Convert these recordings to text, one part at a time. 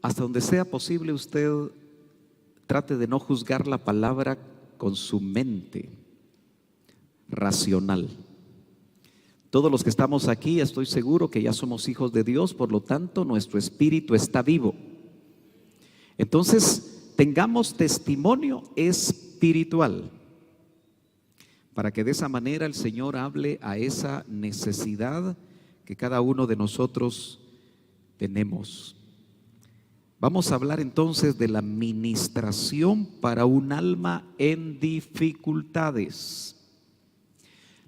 hasta donde sea posible usted trate de no juzgar la palabra con su mente racional. Todos los que estamos aquí, estoy seguro que ya somos hijos de Dios, por lo tanto nuestro espíritu está vivo. Entonces, tengamos testimonio espiritual para que de esa manera el Señor hable a esa necesidad que cada uno de nosotros tenemos. Vamos a hablar entonces de la ministración para un alma en dificultades.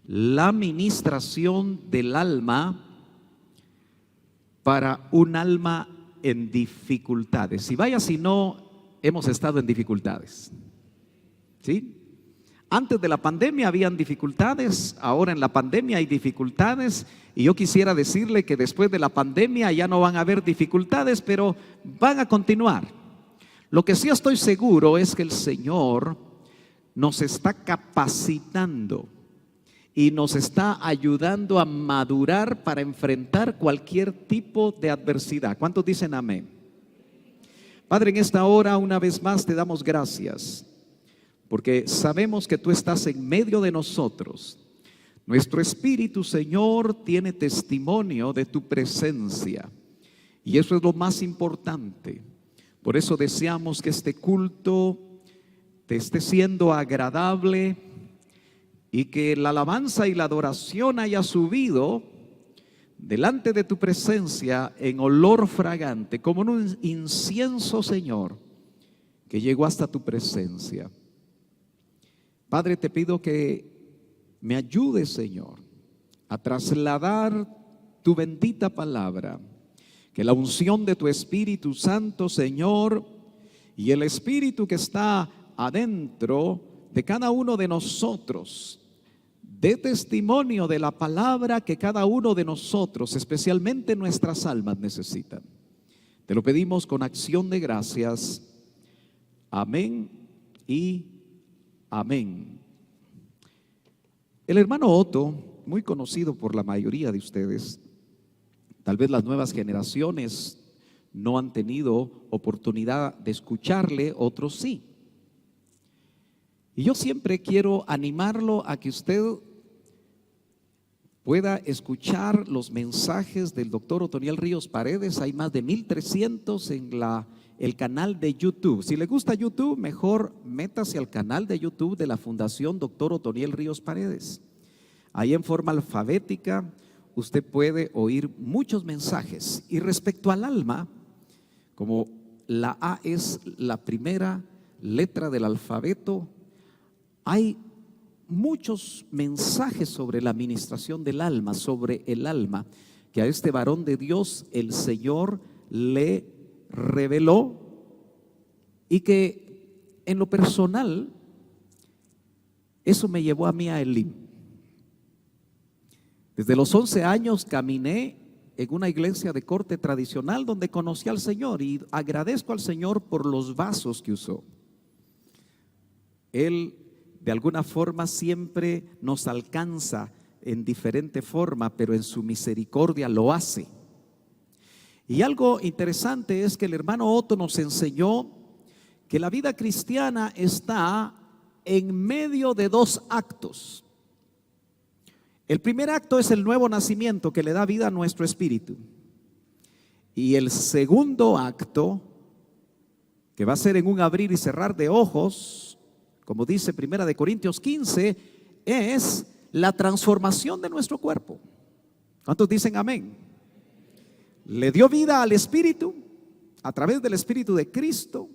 La ministración del alma para un alma en dificultades. Si vaya, si no, hemos estado en dificultades. ¿Sí? Antes de la pandemia habían dificultades, ahora en la pandemia hay dificultades, y yo quisiera decirle que después de la pandemia ya no van a haber dificultades, pero van a continuar. Lo que sí estoy seguro es que el Señor nos está capacitando y nos está ayudando a madurar para enfrentar cualquier tipo de adversidad. ¿Cuántos dicen amén? Padre, en esta hora una vez más te damos gracias, porque sabemos que tú estás en medio de nosotros. Nuestro espíritu, Señor, tiene testimonio de tu presencia, y eso es lo más importante. Por eso deseamos que este culto te esté siendo agradable y que la alabanza y la adoración haya subido delante de tu presencia en olor fragante, como un incienso, Señor, que llegó hasta tu presencia. Padre, te pido que me ayudes, Señor, a trasladar tu bendita palabra, que la unción de tu Espíritu Santo, Señor, y el Espíritu que está adentro de cada uno de nosotros, dé testimonio de la palabra que cada uno de nosotros, especialmente nuestras almas, necesitan. Te lo pedimos con acción de gracias. Amén y amén. El hermano Otto, muy conocido por la mayoría de ustedes, tal vez las nuevas generaciones no han tenido oportunidad de escucharle, otros sí. Y yo siempre quiero animarlo a que usted pueda escuchar los mensajes del doctor Otoniel Ríos Paredes. Hay más de 1300 en el canal de YouTube. Si le gusta YouTube, mejor métase al canal de YouTube de la Fundación Doctor Otoniel Ríos Paredes. Ahí en forma alfabética usted puede oír muchos mensajes. Y respecto al alma, como la A es la primera letra del alfabeto, hay muchos mensajes sobre la administración del alma, sobre el alma, que a este varón de Dios el Señor le reveló, y que en lo personal eso me llevó a mí a Elim. Desde los 11 años caminé en una iglesia de corte tradicional donde conocí al Señor, y agradezco al Señor por los vasos que usó. Él de alguna forma siempre nos alcanza en diferente forma, pero en su misericordia lo hace. Y algo interesante es que el hermano Otto nos enseñó que la vida cristiana está en medio de dos actos. El primer acto es el nuevo nacimiento que le da vida a nuestro espíritu. Y el segundo acto, que va a ser en un abrir y cerrar de ojos, como dice 1 Corintios 15, es la transformación de nuestro cuerpo. ¿Cuántos dicen amén? Le dio vida al Espíritu a través del Espíritu de Cristo,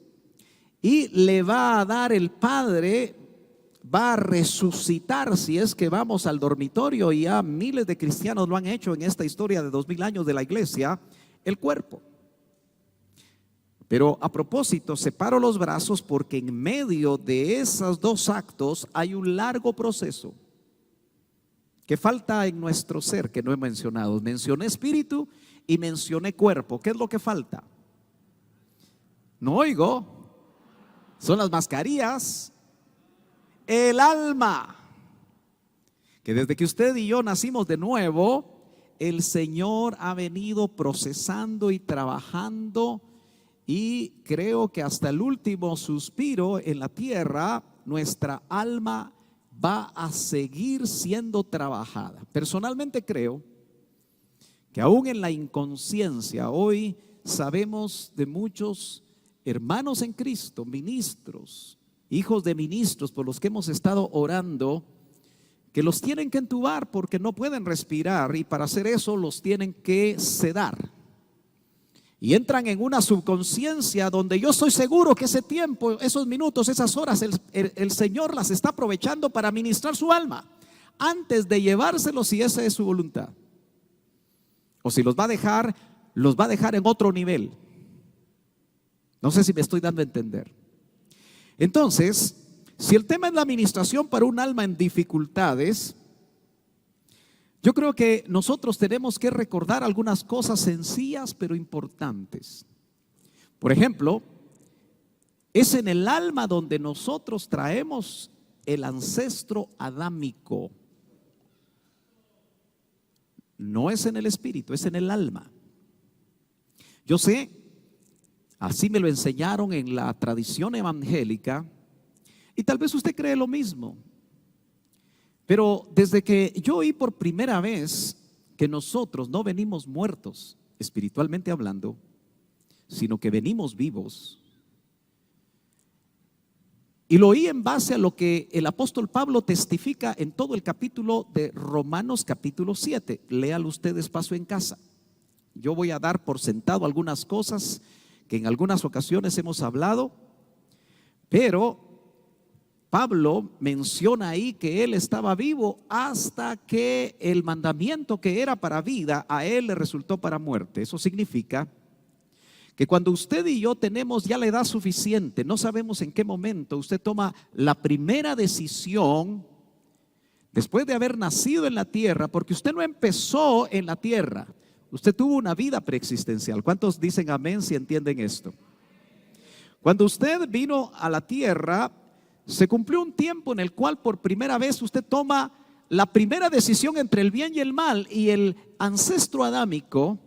y le va a dar el Padre, va a resucitar, si es que vamos al dormitorio, y ya miles de cristianos lo han hecho en esta historia de 2000 años de la iglesia, el cuerpo. Pero a propósito, separo los brazos porque en medio de esos dos actos hay un largo proceso que falta en nuestro ser, que no he mencionado. Mencioné espíritu y mencioné cuerpo. ¿Qué es lo que falta? No oigo. Son las mascarillas. El alma, que desde que usted y yo nacimos de nuevo, el Señor ha venido procesando y trabajando y creo que hasta el último suspiro en la tierra, nuestra alma va a seguir siendo trabajada. Personalmente creo que aún en la inconsciencia, hoy sabemos de muchos hermanos en Cristo, ministros, hijos de ministros por los que hemos estado orando, que los tienen que entubar porque no pueden respirar, y para hacer eso los tienen que sedar. Y entran en una subconsciencia donde yo estoy seguro que ese tiempo, esos minutos, esas horas, el Señor las está aprovechando para ministrar su alma antes de llevárselos, si esa es su voluntad. O si los va a dejar en otro nivel. No sé si me estoy dando a entender. Entonces, si el tema es la administración para un alma en dificultades, yo creo que nosotros tenemos que recordar algunas cosas sencillas pero importantes. Por ejemplo, es en el alma donde nosotros traemos el ancestro adámico. No es en el espíritu, es en el alma. Yo sé, así me lo enseñaron en la tradición evangélica, y tal vez usted cree lo mismo. Pero desde que yo oí por primera vez que nosotros no venimos muertos, espiritualmente hablando, sino que venimos vivos, y lo oí en base a lo que el apóstol Pablo testifica en todo el capítulo de Romanos capítulo 7. Léalo usted despacio en casa. Yo voy a dar por sentado algunas cosas que en algunas ocasiones hemos hablado, pero Pablo menciona ahí que él estaba vivo hasta que el mandamiento que era para vida a él le resultó para muerte. Eso significa que cuando usted y yo tenemos ya la edad suficiente, no sabemos en qué momento usted toma la primera decisión después de haber nacido en la tierra, porque usted no empezó en la tierra, usted tuvo una vida preexistencial. ¿Cuántos dicen amén si entienden esto? Cuando usted vino a la tierra, se cumplió un tiempo en el cual por primera vez usted toma la primera decisión entre el bien y el mal, y el ancestro adámico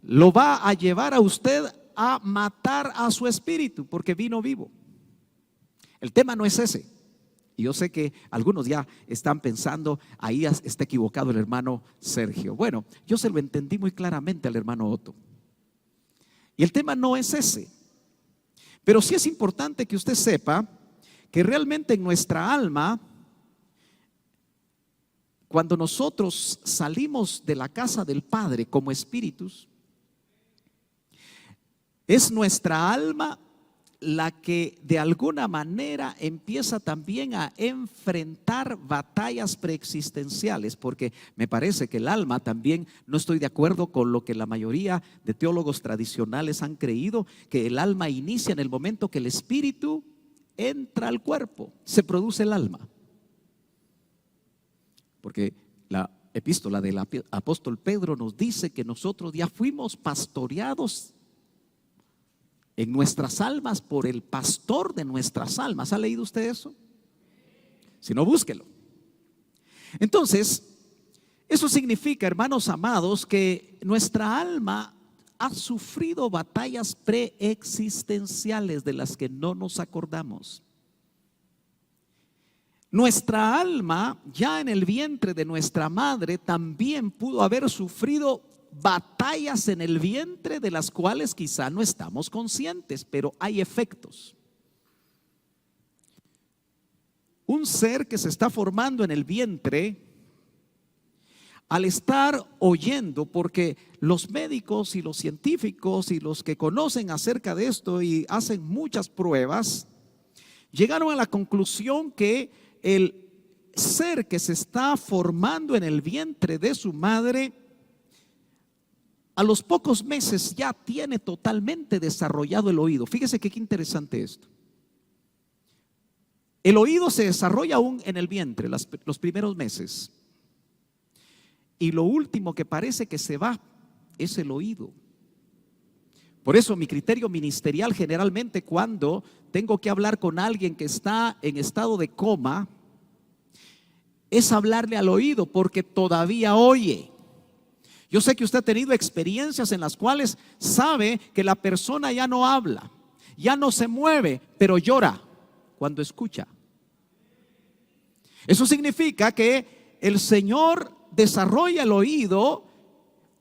lo va a llevar a usted a matar a su espíritu porque vino vivo. El tema no es ese. Y yo sé que algunos ya están pensando, ahí está equivocado el hermano Sergio. Bueno, yo se lo entendí muy claramente al hermano Otto. Y el tema no es ese. Pero sí es importante que usted sepa que realmente en nuestra alma, cuando nosotros salimos de la casa del Padre como espíritus, es nuestra alma la que de alguna manera empieza también a enfrentar batallas preexistenciales, porque me parece que el alma también, no estoy de acuerdo con lo que la mayoría de teólogos tradicionales han creído, que el alma inicia en el momento que el espíritu entra al cuerpo, se produce el alma. Porque la epístola del apóstol Pedro nos dice que nosotros ya fuimos pastoreados en nuestras almas por el pastor de nuestras almas. ¿Ha leído usted eso? Si no, búsquelo. Entonces, eso significa, hermanos amados, que nuestra alma ha sufrido batallas preexistenciales de las que no nos acordamos. Nuestra alma, ya en el vientre de nuestra madre, también pudo haber sufrido batallas en el vientre de las cuales quizá no estamos conscientes, pero hay efectos. Un ser que se está formando en el vientre, al estar oyendo, porque los médicos y los científicos y los que conocen acerca de esto y hacen muchas pruebas, llegaron a la conclusión que el ser que se está formando en el vientre de su madre, a los pocos meses ya tiene totalmente desarrollado el oído. Fíjese que qué interesante esto. El oído se desarrolla aún en el vientre, los primeros meses. Y lo último que parece que se va es el oído. Por eso mi criterio ministerial generalmente, cuando tengo que hablar con alguien que está en estado de coma, es hablarle al oído porque todavía oye. Yo sé que usted ha tenido experiencias en las cuales sabe que la persona ya no habla, ya no se mueve, pero llora cuando escucha. Eso significa que el Señor desarrolla el oído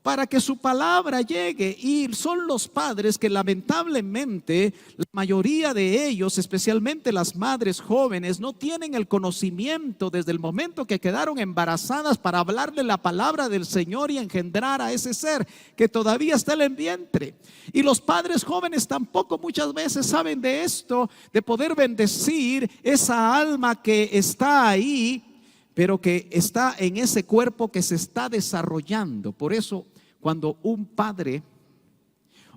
para que su palabra llegue, y son los padres que lamentablemente la mayoría de ellos, especialmente las madres jóvenes, no tienen el conocimiento desde el momento que quedaron embarazadas para hablarle la palabra del Señor y engendrar a ese ser que todavía está en el vientre. Y los padres jóvenes tampoco muchas veces saben de esto, de poder bendecir esa alma que está ahí, pero que está en ese cuerpo que se está desarrollando. Por eso, cuando un padre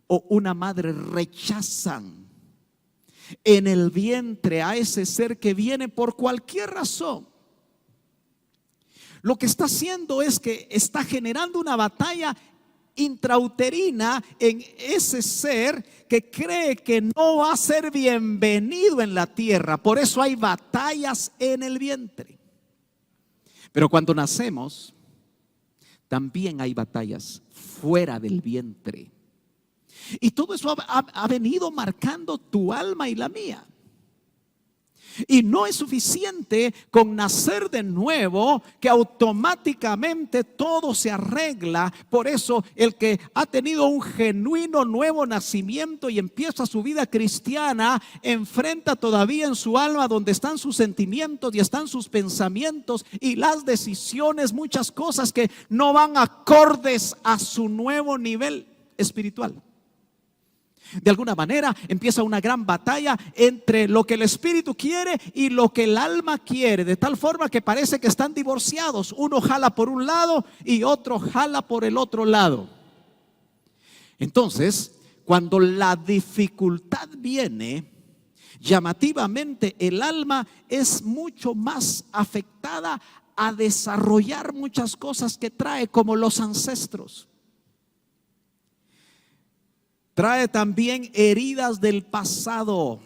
o una madre rechazan en el vientre a ese ser que viene por cualquier razón, lo que está haciendo es que está generando una batalla intrauterina en ese ser que cree que no va a ser bienvenido en la tierra. Por eso hay batallas en el vientre. Pero cuando nacemos, también hay batallas fuera del vientre. Y todo eso ha venido marcando tu alma y la mía. Y no es suficiente con nacer de nuevo que automáticamente todo se arregla. Por eso el que ha tenido un genuino nuevo nacimiento y empieza su vida cristiana, enfrenta todavía en su alma donde están sus sentimientos y están sus pensamientos y las decisiones, muchas cosas que no van acordes a su nuevo nivel espiritual. De alguna manera empieza una gran batalla entre lo que el espíritu quiere y lo que el alma quiere, de tal forma que parece que están divorciados. Uno jala por un lado y otro jala por el otro lado. Entonces, cuando la dificultad viene, llamativamente el alma es mucho más afectada a desarrollar muchas cosas que trae, como los ancestros. Trae también heridas del pasado,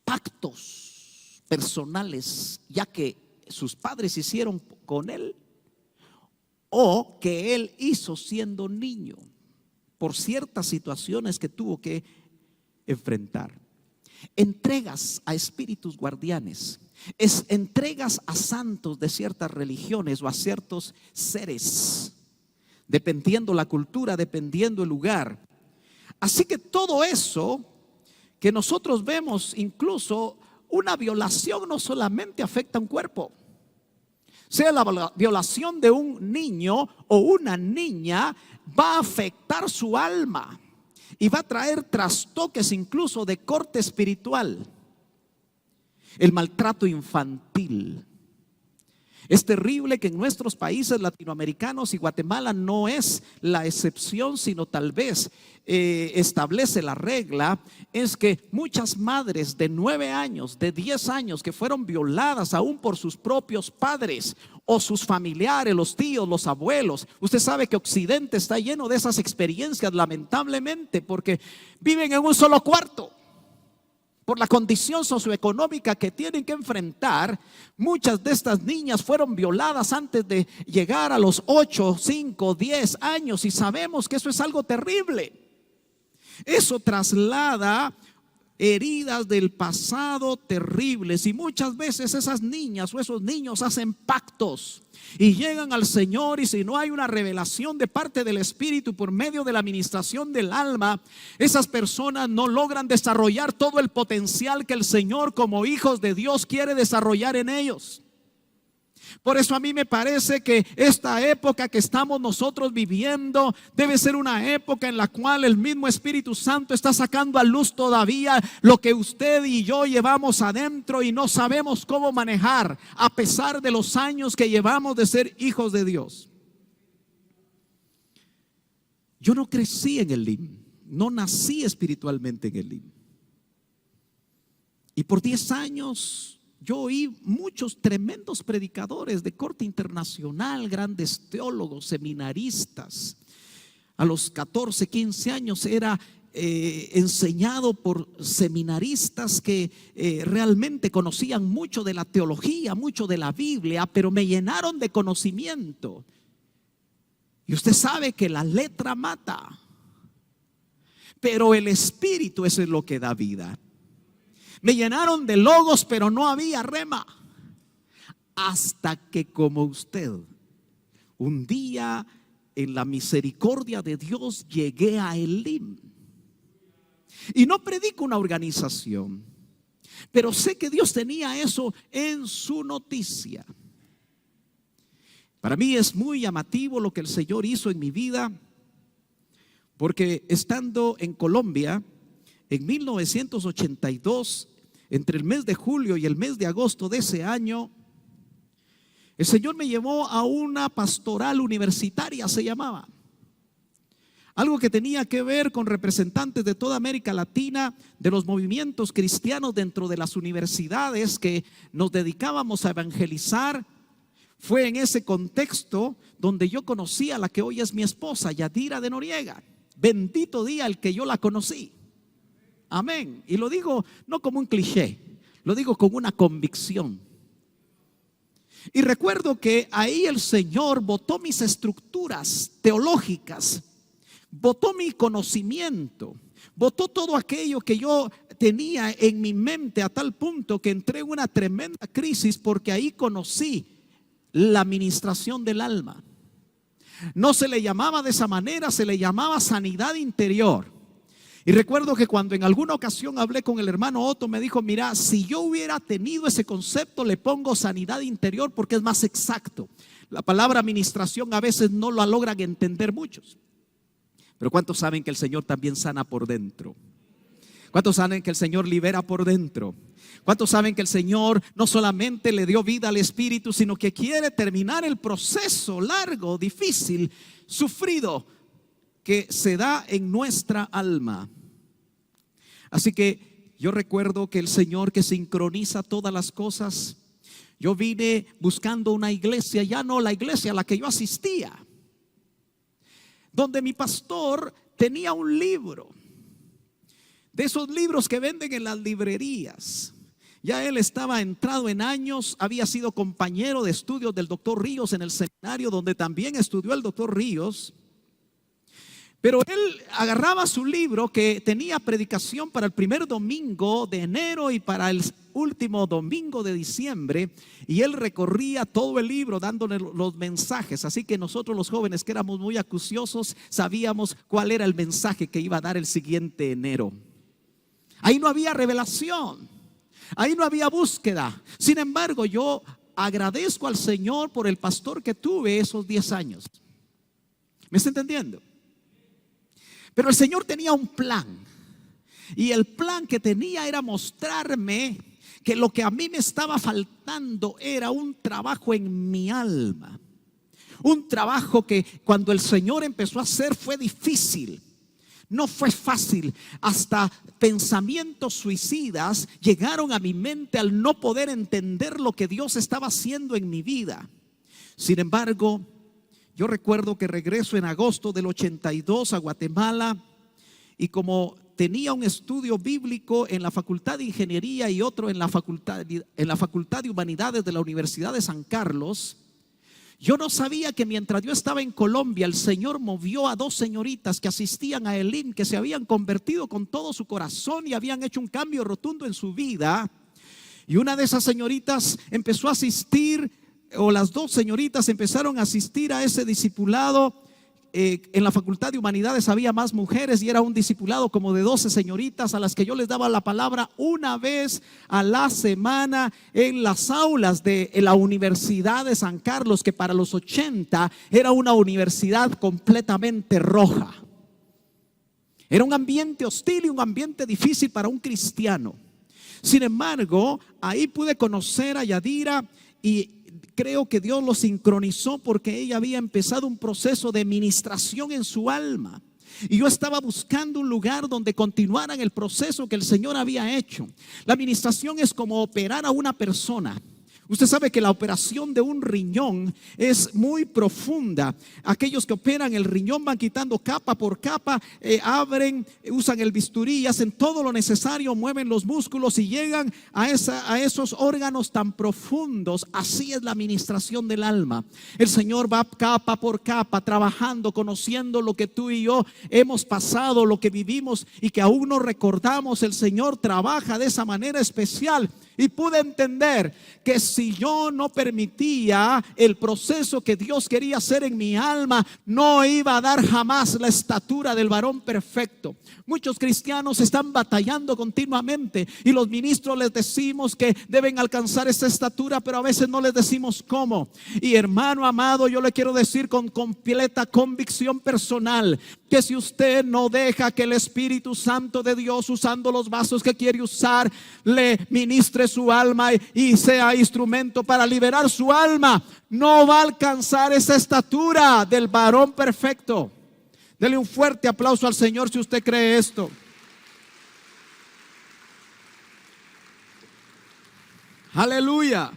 pactos personales, ya que sus padres hicieron con él o que él hizo siendo niño, por ciertas situaciones que tuvo que enfrentar. Entregas a espíritus guardianes, entregas a santos de ciertas religiones o a ciertos seres, dependiendo la cultura, dependiendo el lugar. Así que todo eso que nosotros vemos, incluso una violación no solamente afecta a un cuerpo, sea la violación de un niño o una niña, va a afectar su alma y va a traer trastoques incluso de corte espiritual. El maltrato infantil. Es terrible que en nuestros países latinoamericanos, y Guatemala no es la excepción, sino tal vez establece la regla, es que muchas madres de 9 años, de 10 años, que fueron violadas aún por sus propios padres o sus familiares, los tíos, los abuelos. Usted sabe que Occidente está lleno de esas experiencias, lamentablemente, porque viven en un solo cuarto. Por la condición socioeconómica que tienen que enfrentar, muchas de estas niñas fueron violadas antes de llegar a los 8, 5, 10 años, y sabemos que eso es algo terrible. Eso traslada heridas del pasado terribles, y muchas veces esas niñas o esos niños hacen pactos y llegan al Señor, y si no hay una revelación de parte del Espíritu por medio de la administración del alma, esas personas no logran desarrollar todo el potencial que el Señor como hijos de Dios quiere desarrollar en ellos. Por eso a mí me parece que esta época que estamos nosotros viviendo debe ser una época en la cual el mismo Espíritu Santo está sacando a luz todavía lo que usted y yo llevamos adentro y no sabemos cómo manejar, a pesar de los años que llevamos de ser hijos de Dios. Yo no crecí en el LIM, no nací espiritualmente en el LIM, y por 10 años yo oí muchos tremendos predicadores de corte internacional, grandes teólogos, seminaristas. A los 14, 15 años era enseñado por seminaristas que realmente conocían mucho de la teología, mucho de la Biblia, pero me llenaron de conocimiento. Y usted sabe que la letra mata, pero el espíritu, eso es lo que da vida. Me llenaron de logos, pero no había rema. Hasta que, como usted, un día en la misericordia de Dios llegué a Elim. Y no predico una organización, pero sé que Dios tenía eso en su noticia. Para mí es muy llamativo lo que el Señor hizo en mi vida, porque estando en Colombia en 1982, entre el mes de julio y el mes de agosto de ese año, el Señor me llevó a una pastoral universitaria, se llamaba. Algo que tenía que ver con representantes de toda América Latina, de los movimientos cristianos dentro de las universidades, que nos dedicábamos a evangelizar. Fue en ese contexto donde yo conocí a la que hoy es mi esposa, Yadira de Noriega. Bendito día el que yo la conocí. Amén. Y lo digo no como un cliché, lo digo con una convicción. Y recuerdo que ahí el Señor botó mis estructuras teológicas, botó mi conocimiento, botó todo aquello que yo tenía en mi mente, a tal punto que entré en una tremenda crisis, porque ahí conocí la administración del alma. No se le llamaba de esa manera, se le llamaba sanidad interior. Y recuerdo que cuando en alguna ocasión hablé con el hermano Otto, me dijo: mira, si yo hubiera tenido ese concepto, le pongo sanidad interior porque es más exacto. La palabra administración a veces no la logran entender muchos. Pero ¿cuántos saben que el Señor también sana por dentro? ¿Cuántos saben que el Señor libera por dentro? ¿Cuántos saben que el Señor no solamente le dio vida al Espíritu, sino que quiere terminar el proceso largo, difícil, sufrido que se da en nuestra alma? Así que yo recuerdo que el Señor, que sincroniza todas las cosas, yo vine buscando una iglesia, ya no la iglesia a la que yo asistía, donde mi pastor tenía un libro, de esos libros que venden en las librerías. Ya él estaba entrado en años, había sido compañero de estudios del doctor Ríos en el seminario donde también estudió el doctor Ríos. Pero él agarraba su libro que tenía predicación para el primer domingo de enero y para el último domingo de diciembre, y él recorría todo el libro dándole los mensajes. Así que nosotros los jóvenes, que éramos muy acuciosos, sabíamos cuál era el mensaje que iba a dar el siguiente enero. Ahí no había revelación, ahí no había búsqueda. Sin embargo, yo agradezco al Señor por el pastor que tuve esos 10 años. ¿Me está entendiendo? Pero el Señor tenía un plan, y el plan que tenía era mostrarme que lo que a mí me estaba faltando era un trabajo en mi alma. Un trabajo que cuando el Señor empezó a hacer fue difícil. No fue fácil. Hasta pensamientos suicidas llegaron a mi mente al no poder entender lo que Dios estaba haciendo en mi vida. Sin embargo, yo recuerdo que regreso en agosto del 82 a Guatemala, y como tenía un estudio bíblico en la Facultad de Ingeniería y otro en la Facultad de Humanidades de la Universidad de San Carlos, yo no sabía que mientras yo estaba en Colombia, el Señor movió a 2 señoritas que asistían a Elim, que se habían convertido con todo su corazón y habían hecho un cambio rotundo en su vida. Y una de esas señoritas empezó a asistir, o las 2 señoritas empezaron a asistir a ese discipulado. En la Facultad de Humanidades había más mujeres y era un discipulado como de 12 señoritas a las que yo les daba la palabra una vez a la semana en las aulas de la Universidad de San Carlos, que para los 80 era una universidad completamente roja. Era un ambiente hostil y un ambiente difícil para un cristiano. Sin embargo, ahí pude conocer a Yadira, y creo que Dios lo sincronizó porque ella había empezado un proceso de ministración en su alma. Y yo estaba buscando un lugar donde continuaran el proceso que el Señor había hecho. La ministración es como operar a una persona. Usted sabe que la operación de un riñón es muy profunda. Aquellos que operan el riñón van quitando capa por capa, abren, usan el bisturí y hacen todo lo necesario, mueven los músculos y llegan a esos órganos tan profundos. Así es la administración del alma. El Señor va capa por capa, trabajando, conociendo lo que tú y yo hemos pasado, lo que vivimos y que aún no recordamos. El Señor trabaja de esa manera especial. Y pude entender que si yo no permitía el proceso que Dios quería hacer en mi alma, no iba a dar jamás la estatura del varón perfecto. Muchos cristianos están batallando continuamente y los ministros les decimos que deben alcanzar esa estatura, pero a veces no les decimos cómo. Y hermano amado, yo le quiero decir con completa convicción personal que si usted no deja que el Espíritu Santo de Dios, usando los vasos que quiere usar, le ministre su alma y sea instrumento para liberar su alma, no va a alcanzar esa estatura del varón perfecto. Dele un fuerte aplauso al Señor si usted cree esto. Aleluya.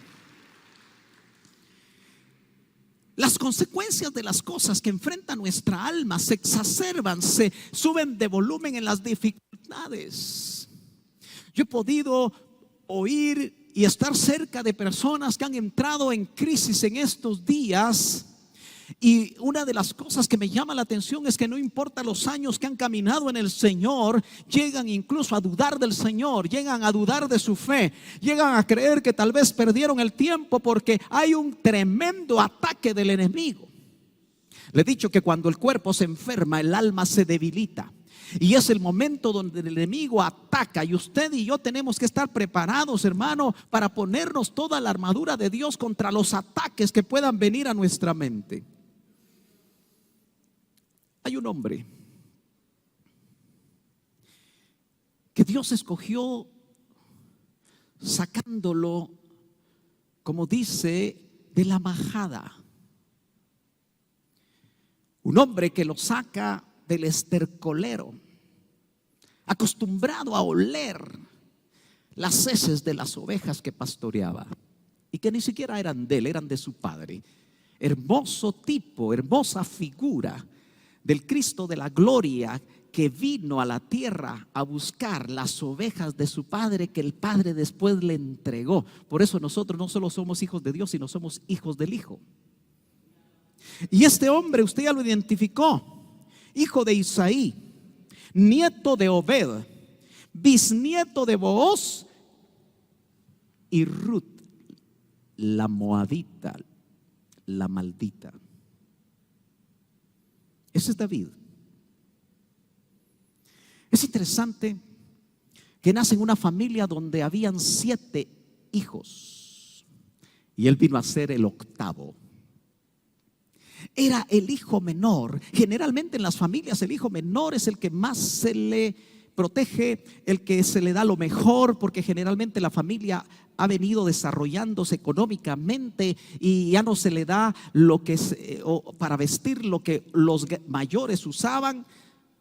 Las consecuencias de las cosas que enfrenta nuestra alma se exacerban, se suben de volumen en las dificultades. Yo he podido oír y estar cerca de personas que han entrado en crisis en estos días. Y una de las cosas que me llama la atención es que no importa los años que han caminado en el Señor, llegan incluso a dudar del Señor, llegan a dudar de su fe, llegan a creer que tal vez perdieron el tiempo porque hay un tremendo ataque del enemigo. Le he dicho que cuando el cuerpo se enferma, el alma se debilita. Y es el momento donde el enemigo ataca. Y usted y yo tenemos que estar preparados, hermano, para ponernos toda la armadura de Dios contra los ataques que puedan venir a nuestra mente. Hay un hombre que Dios escogió sacándolo, como dice, de la majada. Un hombre que lo saca del estercolero, acostumbrado a oler las heces de las ovejas que pastoreaba y que ni siquiera eran de él, eran de su padre. Hermoso tipo, hermosa figura del Cristo de la gloria que vino a la tierra a buscar las ovejas de su padre que el padre después le entregó. Por eso nosotros no solo somos hijos de Dios, sino somos hijos del Hijo. Y este hombre, usted ya lo identificó, hijo de Isaí, nieto de Obed, bisnieto de Booz y Ruth, la moabita, la maldita. Ese es David. Es interesante que nace en una familia donde habían 7 hijos y él vino a ser el octavo. Era el hijo menor. Generalmente en las familias el hijo menor es el que más se le protege, el que se le da lo mejor, porque generalmente la familia ha venido desarrollándose económicamente y ya no se le da lo que para vestir lo que los mayores usaban.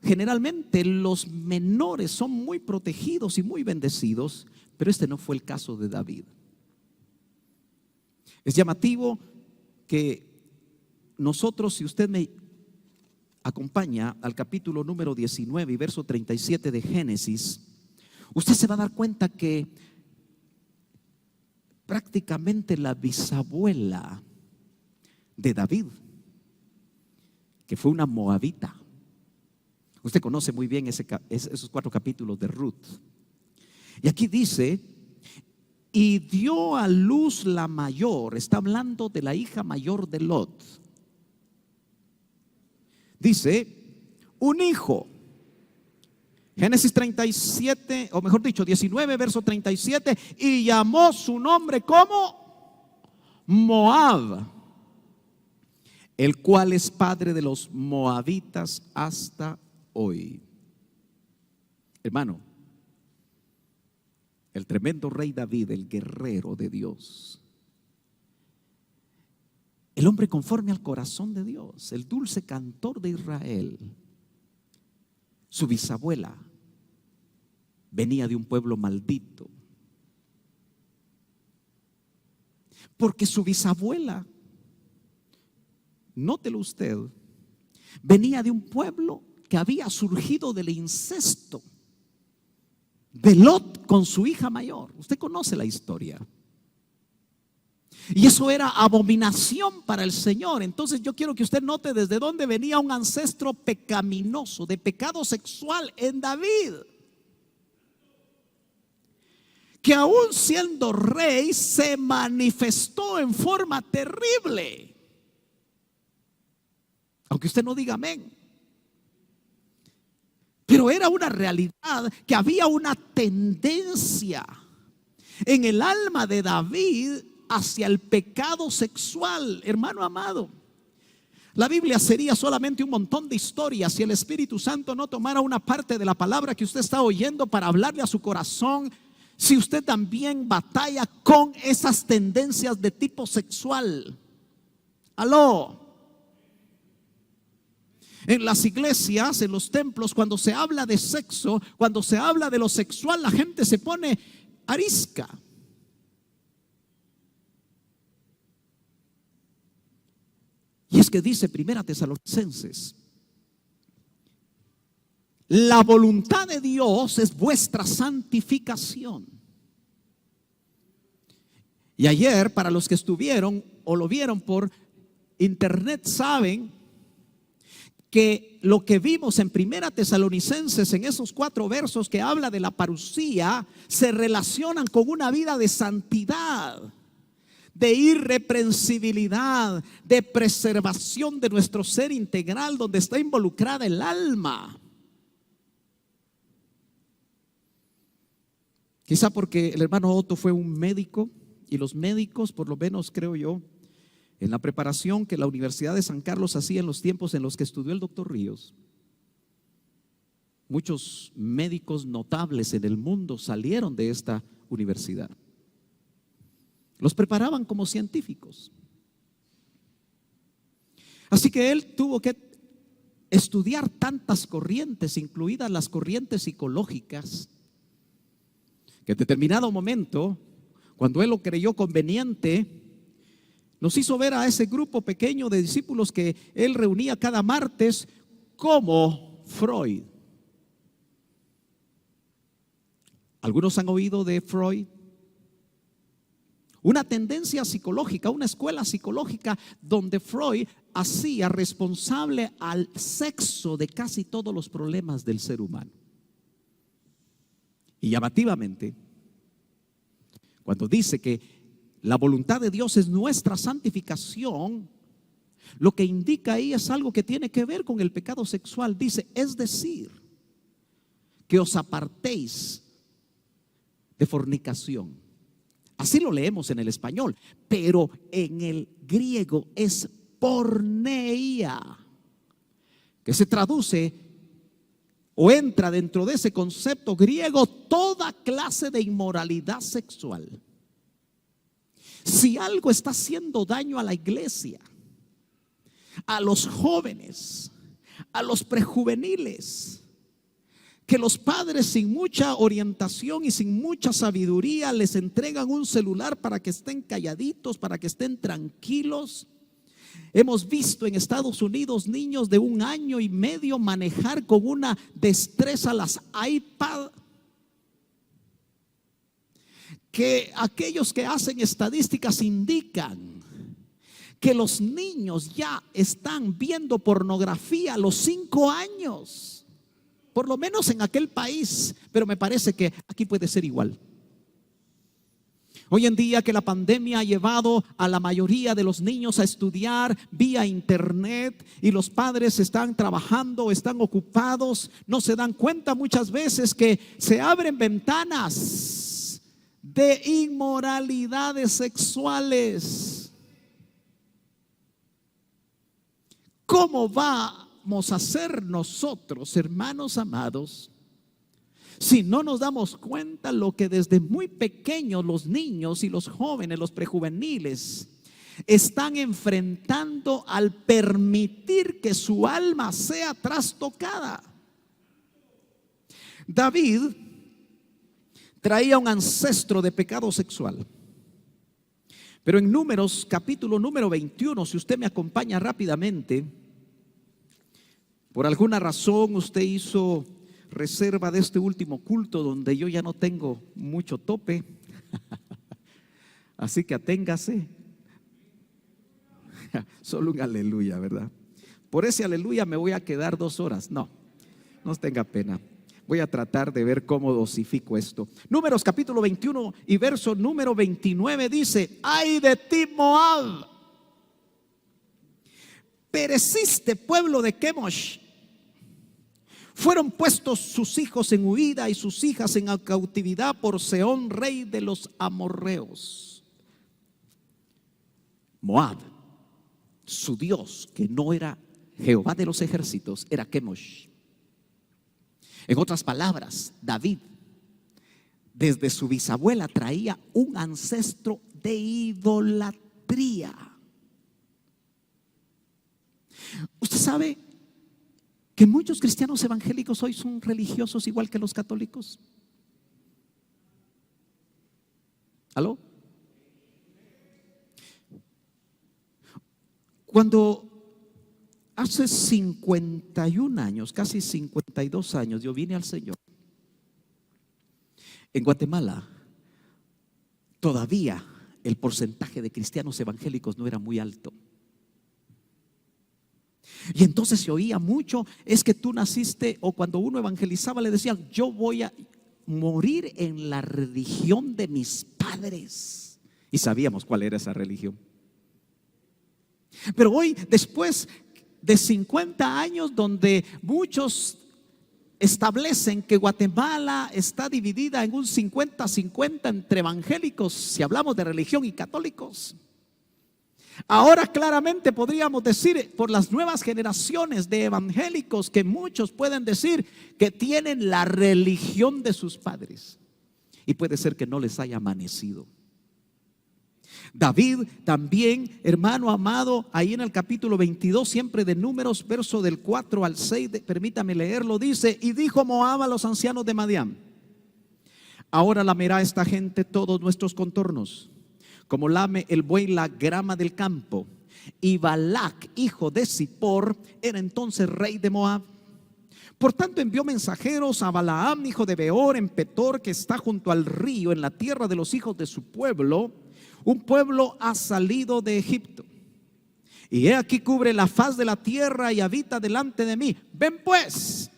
Generalmente los menores son muy protegidos y muy bendecidos, pero este no fue el caso de David. Es llamativo que nosotros, si usted me acompaña al capítulo número 19 y verso 37 de Génesis, usted se va a dar cuenta que prácticamente la bisabuela de David, que fue una moabita, usted conoce muy bien esos 4 capítulos de Ruth. Y aquí dice: y dio a luz la mayor. Está hablando de la hija mayor de Lot. Dice: un hijo. Génesis 37, o mejor dicho 19 verso 37, y llamó su nombre como Moab, el cual es padre de los moabitas hasta hoy. Hermano, el tremendo rey David, el guerrero de Dios, el hombre conforme al corazón de Dios, el dulce cantor de Israel, su bisabuela venía de un pueblo maldito. Porque su bisabuela, nótelo usted, venía de un pueblo que había surgido del incesto de Lot con su hija mayor. Usted conoce la historia. Y eso era abominación para el Señor. Entonces yo quiero que usted note desde dónde venía un ancestro pecaminoso, de pecado sexual en David, que aún siendo rey se manifestó en forma terrible. Aunque usted no diga amén. Pero era una realidad que había una tendencia en el alma de David hacia el pecado sexual. Hermano amado, la Biblia sería solamente un montón de historias si el Espíritu Santo no tomara una parte de la palabra que usted está oyendo para hablarle a su corazón. Si usted también batalla con esas tendencias de tipo sexual. Aló. En las iglesias, en los templos, cuando se habla de sexo, cuando se habla de lo sexual, la gente se pone arisca. Y es que dice Primera Tesalonicenses: la voluntad de Dios es vuestra santificación. Y ayer, para los que estuvieron o lo vieron por internet, saben que lo que vimos en Primera Tesalonicenses, en esos 4 versos que habla de la parusía, se relacionan con una vida de santidad, de irreprensibilidad, de preservación de nuestro ser integral, donde está involucrada el alma. Quizá porque el hermano Otto fue un médico, y los médicos, por lo menos creo yo, en la preparación que la Universidad de San Carlos hacía en los tiempos en los que estudió el doctor Ríos, muchos médicos notables en el mundo salieron de esta universidad. Los preparaban como científicos. Así que él tuvo que estudiar tantas corrientes, incluidas las corrientes psicológicas, que en determinado momento, cuando él lo creyó conveniente, nos hizo ver a ese grupo pequeño de discípulos que él reunía cada martes como Freud. ¿Algunos han oído de Freud? Una tendencia psicológica, una escuela psicológica donde Freud hacía responsable al sexo de casi todos los problemas del ser humano. Y llamativamente, cuando dice que la voluntad de Dios es nuestra santificación, lo que indica ahí es algo que tiene que ver con el pecado sexual. Dice, es decir, que os apartéis de fornicación. Así lo leemos en el español, pero en el griego es porneia, que se traduce o entra dentro de ese concepto griego toda clase de inmoralidad sexual. Si algo está haciendo daño a la iglesia, a los jóvenes, a los prejuveniles, que los padres sin mucha orientación y sin mucha sabiduría les entregan un celular para que estén calladitos, para que estén tranquilos. Hemos visto en Estados Unidos niños de 1 año y medio manejar con una destreza las iPad, que aquellos que hacen estadísticas indican que los niños ya están viendo pornografía a los 5 años, por lo menos en aquel país, pero me parece que aquí puede ser igual. Hoy en día que la pandemia ha llevado a la mayoría de los niños a estudiar vía internet y los padres están trabajando, están ocupados, no se dan cuenta muchas veces que se abren ventanas de inmoralidades sexuales. ¿Cómo vamos a ser nosotros, hermanos amados, si no nos damos cuenta lo que desde muy pequeños los niños y los jóvenes, los prejuveniles, están enfrentando al permitir que su alma sea trastocada? David traía un ancestro de pecado sexual, Pero en Números, capítulo número 21, si usted me acompaña rápidamente, por alguna razón usted hizo reserva de este último culto donde yo ya no tengo mucho tope, así que aténgase. Solo un aleluya, ¿verdad? Por ese aleluya me voy a quedar 2 horas. No tenga pena. Voy a tratar de ver cómo dosifico esto. Números capítulo 21 y verso número 29 dice: ay de ti, Moab, pereciste, pueblo de Kemosh. Fueron puestos sus hijos en huida y sus hijas en cautividad por Sehón, rey de los amorreos. Moab, su Dios, que no era Jehová de los ejércitos, era Kemosh. En otras palabras, David desde su bisabuela traía un ancestro de idolatría. Usted sabe que muchos cristianos evangélicos hoy son religiosos igual que los católicos. ¿Aló? Cuando hace 51 años, casi 52 años, yo vine al Señor, en Guatemala todavía el porcentaje de cristianos evangélicos no era muy alto. Y entonces se oía mucho: es que tú naciste, o cuando uno evangelizaba le decían: yo voy a morir en la religión de mis padres. Y sabíamos cuál era esa religión. Pero hoy, después de 50 años, donde muchos establecen que Guatemala está dividida en un 50-50 entre evangélicos, si hablamos de religión, y católicos, ahora claramente podríamos decir, por las nuevas generaciones de evangélicos, que muchos pueden decir que tienen la religión de sus padres, y puede ser que no les haya amanecido. David también, hermano amado, ahí en el capítulo 22, siempre de Números, verso del 4 al 6, permítame leerlo, dice: y dijo Moab a los ancianos de Madián: ahora lamerá esta gente todos nuestros contornos, como lame el buey la grama del campo. Y Balac, hijo de Zippor, era entonces rey de Moab. Por tanto envió mensajeros a Balaam, hijo de Beor, en Petor, que está junto al río, en la tierra de los hijos de su pueblo. Un pueblo ha salido de Egipto, y he aquí cubre la faz de la tierra y habita delante de mí. Ven pues,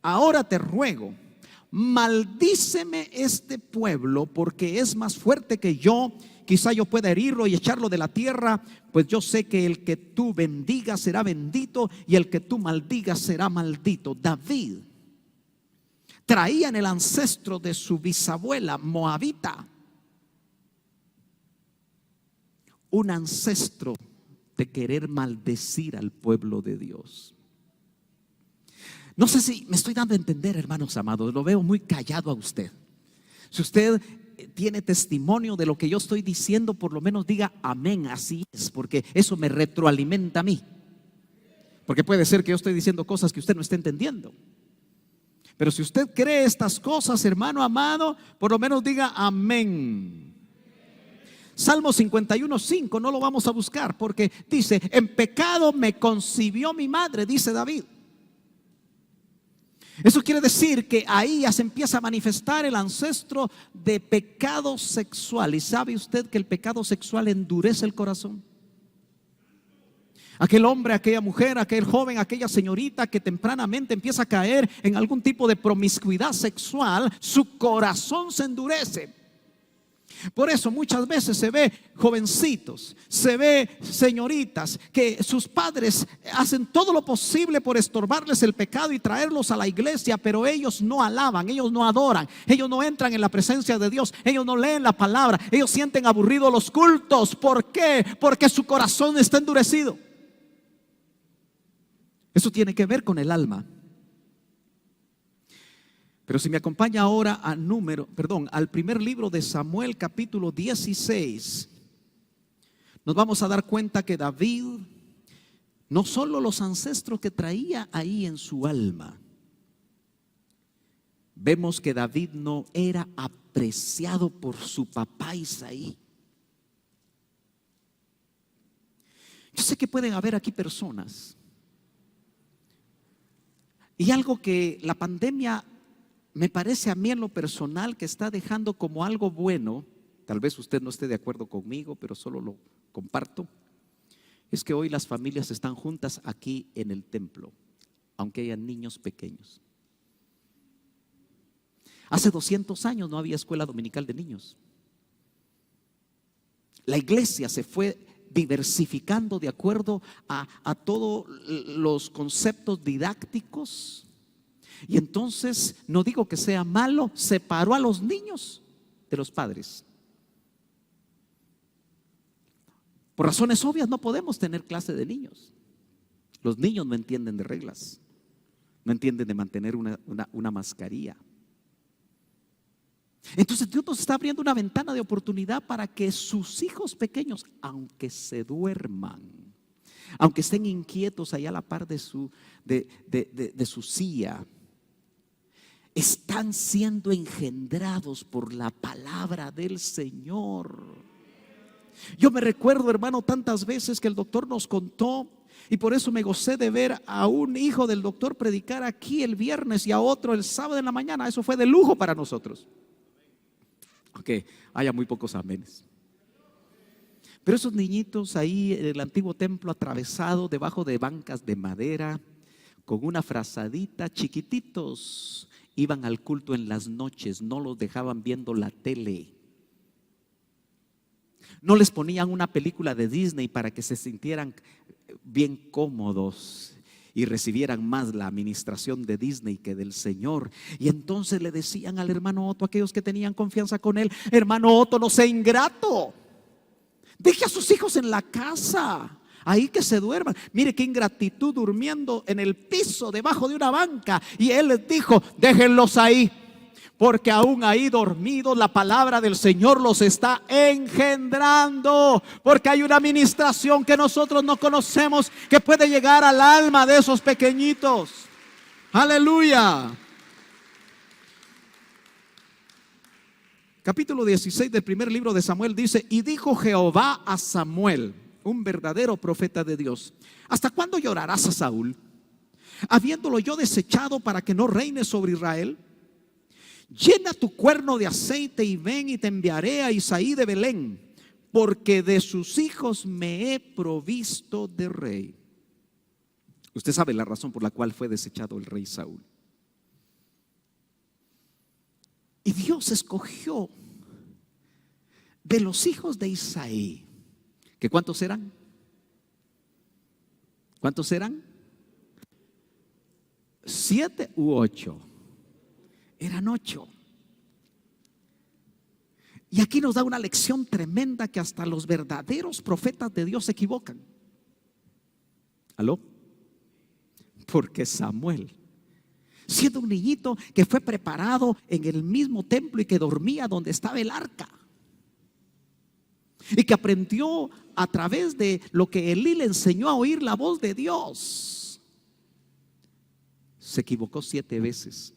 ahora te ruego, maldíceme este pueblo, porque es más fuerte que yo. Quizá yo pueda herirlo y echarlo de la tierra, pues yo sé que el que tú bendigas será bendito, y el que tú maldigas será maldito. David traía en el ancestro de su bisabuela moabita un ancestro de querer maldecir al pueblo de Dios. No sé si me estoy dando a entender, hermanos amados. Lo veo muy callado a usted. Si usted tiene testimonio de lo que yo estoy diciendo, por lo menos diga amén, así es, porque eso me retroalimenta a mí. Porque puede ser que yo estoy diciendo cosas que usted no esté entendiendo. Pero si usted cree estas cosas, hermano amado, por lo menos diga amén. Salmo 51:5, no lo vamos a buscar, porque dice: en pecado me concibió mi madre, dice David. Eso quiere decir que ahí ya se empieza a manifestar el ancestro de pecado sexual. ¿Y sabe usted que el pecado sexual endurece el corazón? Aquel hombre, aquella mujer, aquel joven, aquella señorita que tempranamente empieza a caer en algún tipo de promiscuidad sexual, su corazón se endurece. Por eso muchas veces se ve jovencitos, se ve señoritas que sus padres hacen todo lo posible por estorbarles el pecado y traerlos a la iglesia, pero ellos no alaban, ellos no adoran, ellos no entran en la presencia de Dios, ellos no leen la palabra, ellos sienten aburridos los cultos. ¿Por qué? Porque su corazón está endurecido. Eso tiene que ver con el alma. Pero si me acompaña ahora al primer libro de Samuel, capítulo 16, nos vamos a dar cuenta que David, no solo los ancestros que traía ahí en su alma, vemos que David no era apreciado por su papá Isaí. Yo sé que pueden haber aquí personas, y algo que la pandemia me parece a mí en lo personal que está dejando como algo bueno, tal vez usted no esté de acuerdo conmigo, pero solo lo comparto, es que hoy las familias están juntas aquí en el templo, aunque hayan niños pequeños. Hace 200 años no había escuela dominical de niños. La iglesia se fue diversificando de acuerdo a todos los conceptos didácticos. Y entonces, no digo que sea malo, separó a los niños de los padres. Por razones obvias no podemos tener clase de niños. Los niños no entienden de reglas, no entienden de mantener una mascarilla. Entonces Dios nos está abriendo una ventana de oportunidad para que sus hijos pequeños, aunque se duerman, aunque estén inquietos allá a la par de su silla, están siendo engendrados por la palabra del Señor. Yo me recuerdo, hermano, tantas veces que el doctor nos contó, y por eso me gocé de ver a un hijo del doctor predicar aquí el viernes y a otro el sábado en la mañana. Eso fue de lujo para nosotros, aunque haya muy pocos amenes. Pero esos niñitos ahí en el antiguo templo, atravesado debajo de bancas de madera, con una frazadita, chiquititos, iban al culto en las noches, no los dejaban viendo la tele. No les ponían una película de Disney para que se sintieran bien cómodos y recibieran más la administración de Disney que del Señor. Y entonces le decían al hermano Otto, aquellos que tenían confianza con él: hermano Otto, no sea ingrato, deje a sus hijos en la casa, ahí que se duerman. Mire qué ingratitud, durmiendo en el piso debajo de una banca. Y él les dijo: déjenlos ahí, porque aún ahí dormidos la palabra del Señor los está engendrando, porque hay una administración que nosotros no conocemos que puede llegar al alma de esos pequeñitos. Aleluya. Capítulo 16 del primer libro de Samuel dice: y dijo Jehová a Samuel, un verdadero profeta de Dios: ¿hasta cuándo llorarás a Saúl, habiéndolo yo desechado para que no reine sobre Israel? Llena tu cuerno de aceite y ven, y te enviaré a Isaí de Belén, porque de sus hijos me he provisto de rey. Usted sabe la razón por la cual fue desechado el rey Saúl. Y Dios escogió de los hijos de Isaí, ¿que cuántos eran? ¿Cuántos eran? 7 u 8. Eran 8. Y aquí nos da una lección tremenda, que hasta los verdaderos profetas de Dios se equivocan. ¿Aló? Porque Samuel, siendo un niñito que fue preparado en el mismo templo y que dormía donde estaba el arca, y que aprendió a través de lo que Elí le enseñó a oír la voz de Dios, se equivocó 7 veces.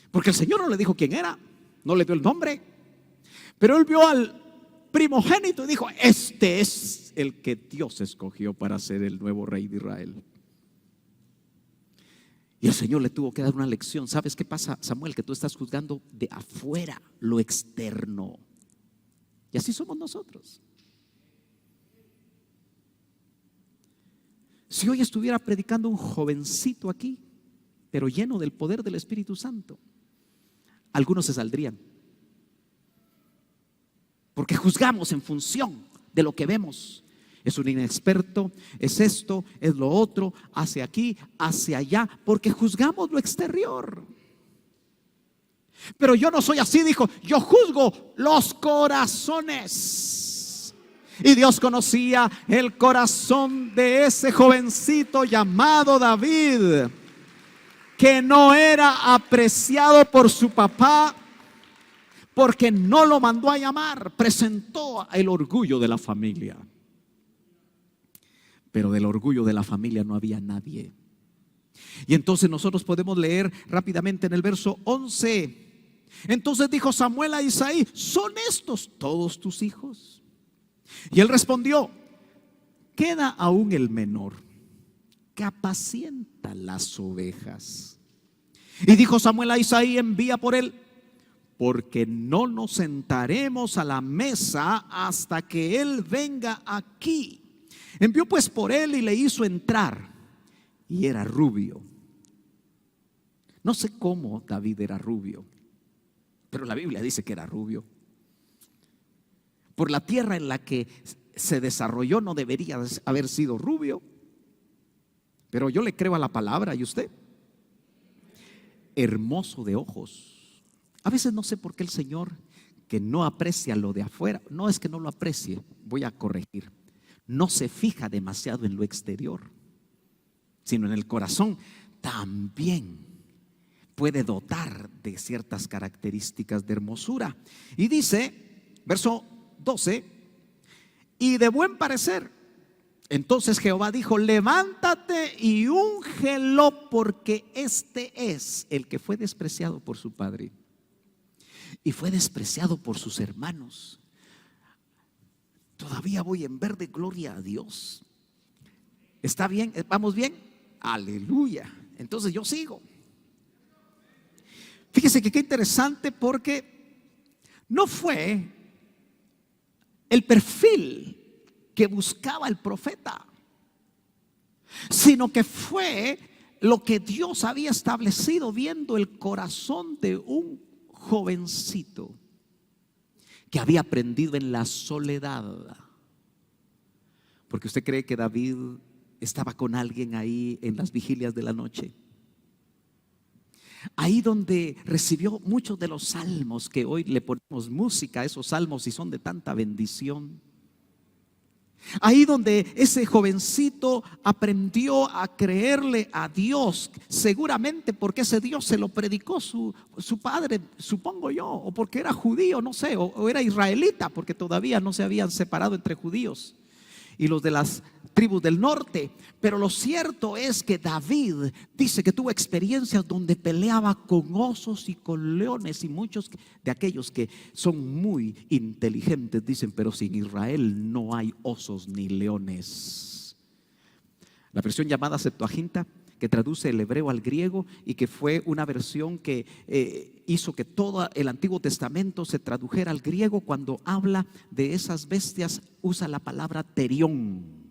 Porque el Señor no le dijo quién era, no le dio el nombre, pero él vio al primogénito y dijo: este es el que Dios escogió para ser el nuevo rey de Israel. Y el Señor le tuvo que dar una lección. ¿Sabes qué pasa, Samuel? Que tú estás juzgando de afuera, lo externo. Y así somos nosotros. Si hoy estuviera predicando un jovencito aquí, pero lleno del poder del Espíritu Santo, algunos se saldrían, porque juzgamos en función de lo que vemos. Es un inexperto, es esto, es lo otro, hacia aquí, hacia allá, porque juzgamos lo exterior. Pero yo no soy así, dijo: yo juzgo los corazones. Y Dios conocía el corazón de ese jovencito llamado David, que no era apreciado por su papá, porque no lo mandó a llamar. Presentó el orgullo de la familia, pero del orgullo de la familia no había nadie. Y entonces nosotros podemos leer rápidamente en el verso 11. Entonces dijo Samuel a Isaí: ¿son estos todos tus hijos? Y él respondió: queda aún el menor, que apacienta las ovejas. Y dijo Samuel a Isaí: envía por él, porque no nos sentaremos a la mesa hasta que él venga aquí. Envió pues por él y le hizo entrar, y era rubio. No sé cómo David era rubio, pero la Biblia dice que era rubio. Por la tierra en la que se desarrolló no debería haber sido rubio, pero yo le creo a la palabra. ¿Y usted? Hermoso de ojos. A veces no sé por qué el Señor, que no aprecia lo de afuera, no es que no lo aprecie, voy a corregir, no se fija demasiado en lo exterior, sino en el corazón. También puede dotar de ciertas características de hermosura. Y dice, verso 12: y de buen parecer. Entonces Jehová dijo: levántate y úngelo, porque este es el que fue despreciado por su padre y fue despreciado por sus hermanos. Todavía voy en verde, gloria a Dios. ¿Está bien? ¿Vamos bien? Aleluya. Entonces yo sigo. Fíjese que qué interesante, porque no fue el perfil que buscaba el profeta, sino que fue lo que Dios había establecido, viendo el corazón de un jovencito que había aprendido en la soledad. Porque usted cree que David estaba con alguien ahí en las vigilias de la noche, ahí donde recibió muchos de los salmos que hoy le ponemos música a esos salmos y son de tanta bendición. Ahí donde ese jovencito aprendió a creerle a Dios, seguramente porque ese Dios se lo predicó su padre, supongo yo, o porque era judío, no sé, o era israelita, porque todavía no se habían separado entre judíos y los de las tribus del norte. Pero lo cierto es que David dice que tuvo experiencias donde peleaba con osos y con leones, y muchos de aquellos que son muy inteligentes dicen: pero sin Israel no hay osos ni leones. La versión llamada Septuaginta, que traduce el hebreo al griego y que fue una versión que hizo que todo el Antiguo Testamento se tradujera al griego, cuando habla de esas bestias usa la palabra terión.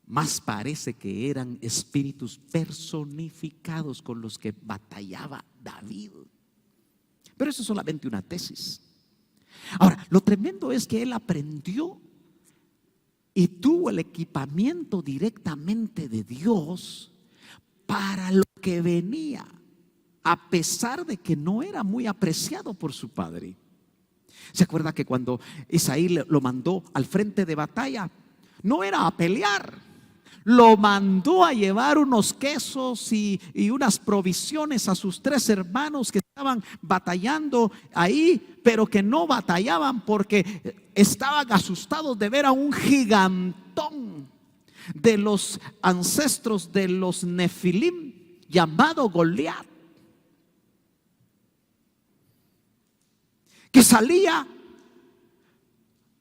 Más parece que eran espíritus personificados con los que batallaba David. Pero eso es solamente una tesis. Ahora, lo tremendo es que él aprendió y tuvo el equipamiento directamente de Dios para lo que venía, a pesar de que no era muy apreciado por su padre. ¿Se acuerda que cuando Isaí lo mandó al frente de batalla, no era a pelear? Lo mandó a llevar unos quesos y unas provisiones a sus 3 hermanos que estaban batallando ahí, pero que no batallaban porque estaban asustados de ver a un gigantón de los ancestros de los Nefilim llamado Goliat, que salía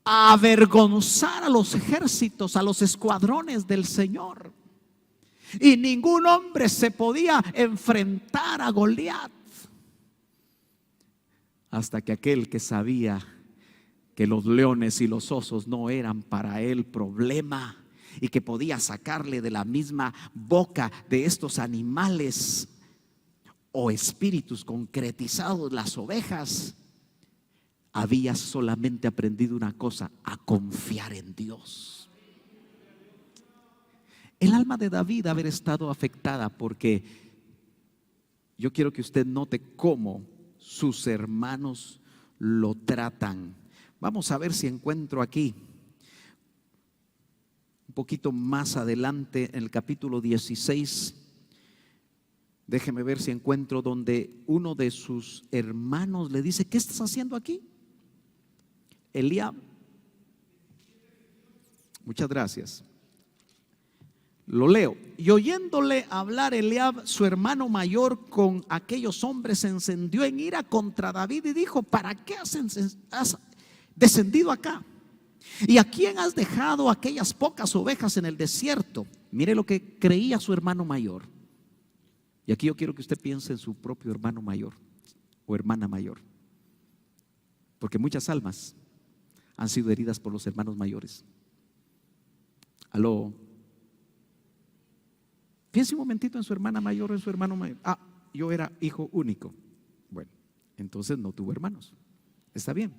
a avergonzar a los ejércitos, a los escuadrones del Señor. Y ningún hombre se podía enfrentar a Goliat, hasta que aquel que sabía que los leones y los osos no eran para él problema, y que podía sacarle de la misma boca de estos animales o espíritus concretizados las ovejas, había solamente aprendido una cosa: a confiar en Dios. El alma de David haber estado afectada, porque yo quiero que usted note cómo sus hermanos lo tratan. Vamos a ver si encuentro aquí, un poquito más adelante en el capítulo 16. Déjeme ver si encuentro donde uno de sus hermanos le dice: ¿qué estás haciendo aquí? Eliab. Muchas gracias. Lo leo. Y oyéndole hablar Eliab, su hermano mayor, con aquellos hombres, se encendió en ira contra David y dijo: ¿para qué has descendido acá? ¿Y a quién has dejado aquellas pocas ovejas en el desierto? Mire lo que creía su hermano mayor. Y aquí yo quiero que usted piense en su propio hermano mayor o hermana mayor, porque muchas almas han sido heridas por los hermanos mayores. Aló. Piense un momentito en su hermana mayor o en su hermano mayor. Yo era hijo único. Bueno, entonces no tuvo hermanos. Está bien.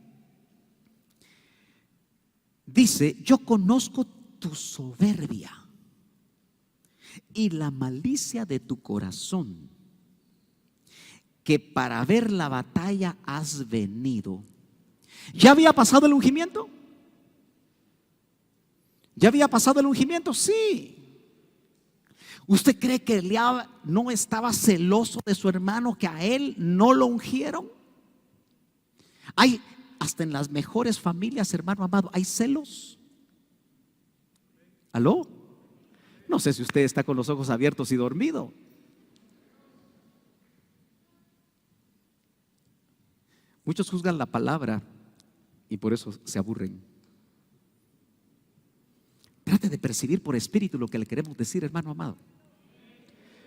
Dice: yo conozco tu soberbia y la malicia de tu corazón, que para ver la batalla has venido. ¿Ya había pasado el ungimiento? ¿Ya había pasado el ungimiento? Sí. ¿Usted cree que Eliab no estaba celoso de su hermano, que a él no lo ungieron? Hay, hasta en las mejores familias, hermano amado, hay celos. ¿Aló? No sé si usted está con los ojos abiertos y dormido. Muchos juzgan la palabra y por eso se aburren. Trate de percibir por espíritu lo que le queremos decir, hermano amado,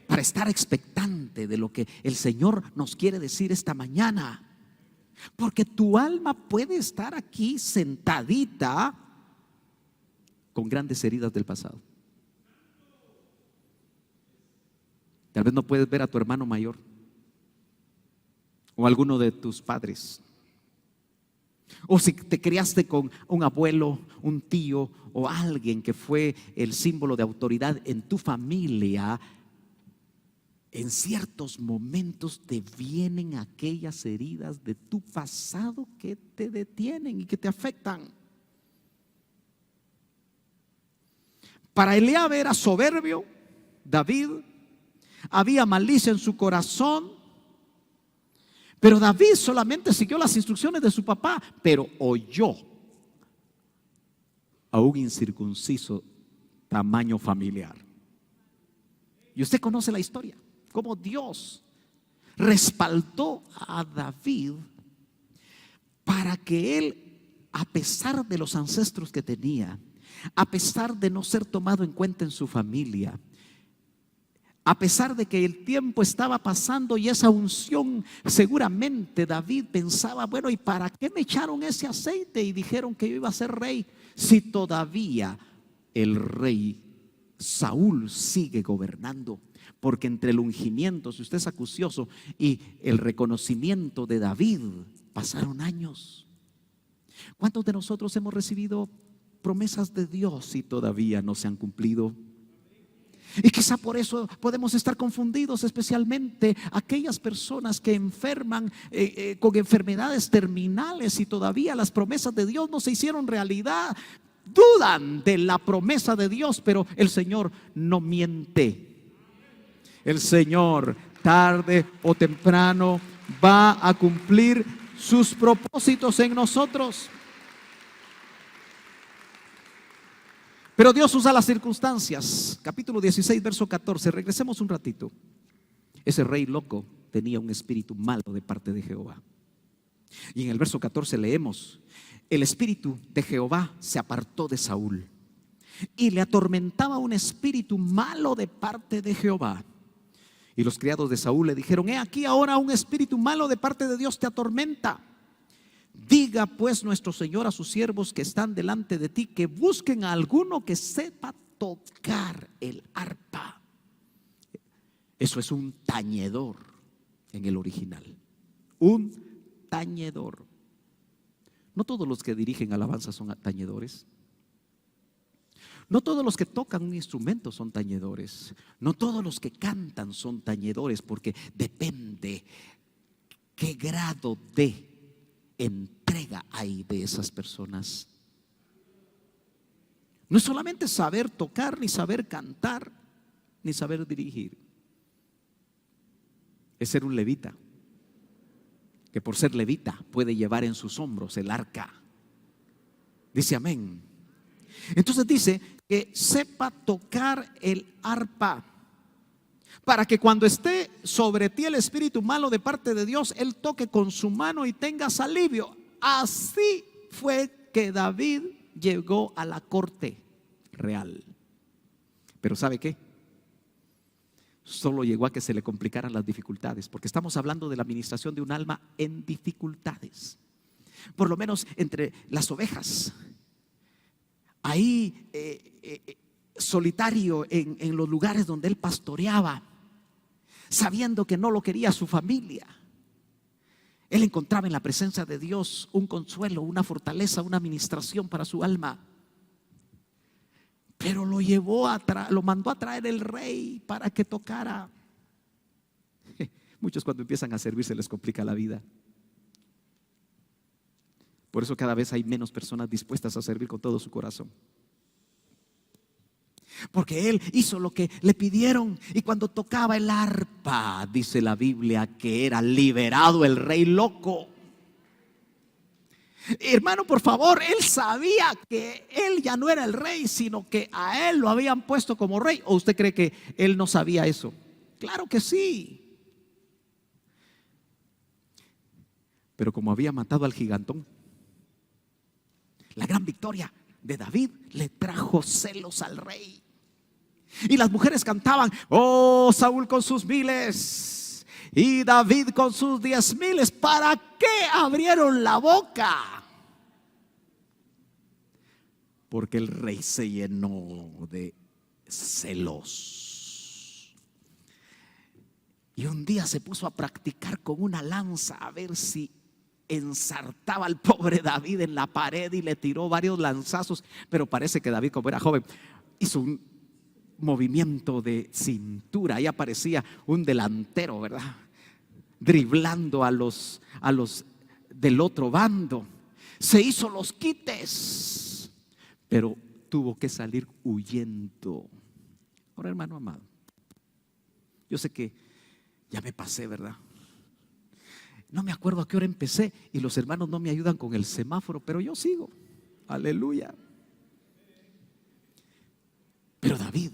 para estar expectante de lo que el Señor nos quiere decir esta mañana. Porque tu alma puede estar aquí sentadita con grandes heridas del pasado. Tal vez no puedes ver a tu hermano mayor o alguno de tus padres. O si te criaste con un abuelo, un tío o alguien que fue el símbolo de autoridad en tu familia, en ciertos momentos te vienen aquellas heridas de tu pasado que te detienen y que te afectan. Para Eliab era soberbio, David, había malicia en su corazón, pero David solamente siguió las instrucciones de su papá, pero oyó a un incircunciso tamaño familiar. Y usted conoce la historia, cómo Dios respaldó a David para que él, a pesar de los ancestros que tenía, a pesar de no ser tomado en cuenta en su familia, a pesar de que el tiempo estaba pasando y esa unción, seguramente David pensaba: bueno, ¿y para qué me echaron ese aceite y dijeron que yo iba a ser rey si todavía el rey Saúl sigue gobernando? Porque entre el ungimiento, si usted es acucioso, y el reconocimiento de David pasaron años. ¿Cuántos de nosotros hemos recibido promesas de Dios y todavía no se han cumplido? Y quizá por eso podemos estar confundidos, especialmente aquellas personas que enferman con enfermedades terminales y todavía las promesas de Dios no se hicieron realidad. Dudan de la promesa de Dios, pero el Señor no miente. El Señor, tarde o temprano, va a cumplir sus propósitos en nosotros. Pero Dios usa las circunstancias. Capítulo 16, verso 14. Regresemos un ratito. Ese rey loco tenía un espíritu malo de parte de Jehová. Y en el verso 14 leemos: el espíritu de Jehová se apartó de Saúl y le atormentaba un espíritu malo de parte de Jehová. Y los criados de Saúl le dijeron: he aquí ahora un espíritu malo de parte de Dios te atormenta. Diga pues nuestro Señor a sus siervos que están delante de ti que busquen a alguno que sepa tocar el arpa. Eso es un tañedor en el original. Un tañedor. No todos los que dirigen alabanza son tañedores. No todos los que tocan un instrumento son tañedores. No todos los que cantan son tañedores, porque depende qué grado de entrega hay de esas personas. No es solamente saber tocar, ni saber cantar, ni saber dirigir. Es ser un levita, que por ser levita puede llevar en sus hombros el arca. Dice amén. Entonces dice que sepa tocar el arpa, para que cuando esté sobre ti el espíritu malo de parte de Dios, él toque con su mano y tengas alivio. Así fue que David llegó a la corte real. Pero ¿sabe qué? Solo llegó a que se le complicaran las dificultades, porque estamos hablando de la administración de un alma en dificultades. Por lo menos entre las ovejas, ahí solitario en los lugares donde él pastoreaba, sabiendo que no lo quería su familia, él encontraba en la presencia de Dios un consuelo, una fortaleza, una administración para su alma. Pero lo mandó a traer el rey para que tocara. Muchos cuando empiezan a servir se les complica la vida. Por eso cada vez hay menos personas dispuestas a servir con todo su corazón. Porque él hizo lo que le pidieron, y cuando tocaba el arpa, dice la Biblia que era liberado el rey loco. Hermano, por favor, él sabía que él ya no era el rey, sino que a él lo habían puesto como rey. ¿O usted cree que él no sabía eso? Claro que sí. Pero como había matado al gigantón, la gran victoria de David le trajo celos al rey. Y las mujeres cantaban: oh, Saúl con sus miles y David con sus 10,000. ¿Para qué abrieron la boca? Porque el rey se llenó de celos. Y un día se puso a practicar con una lanza a ver si ensartaba al pobre David en la pared, y le tiró varios lanzazos. Pero parece que David, como era joven, hizo un movimiento de cintura. Ahí aparecía un delantero, ¿verdad? Driblando a los del otro bando. Se hizo los quites, pero tuvo que salir huyendo. Ahora, hermano amado, yo sé que ya me pasé, ¿verdad? No me acuerdo a qué hora empecé y los hermanos no me ayudan con el semáforo, pero yo sigo. Aleluya. Pero David,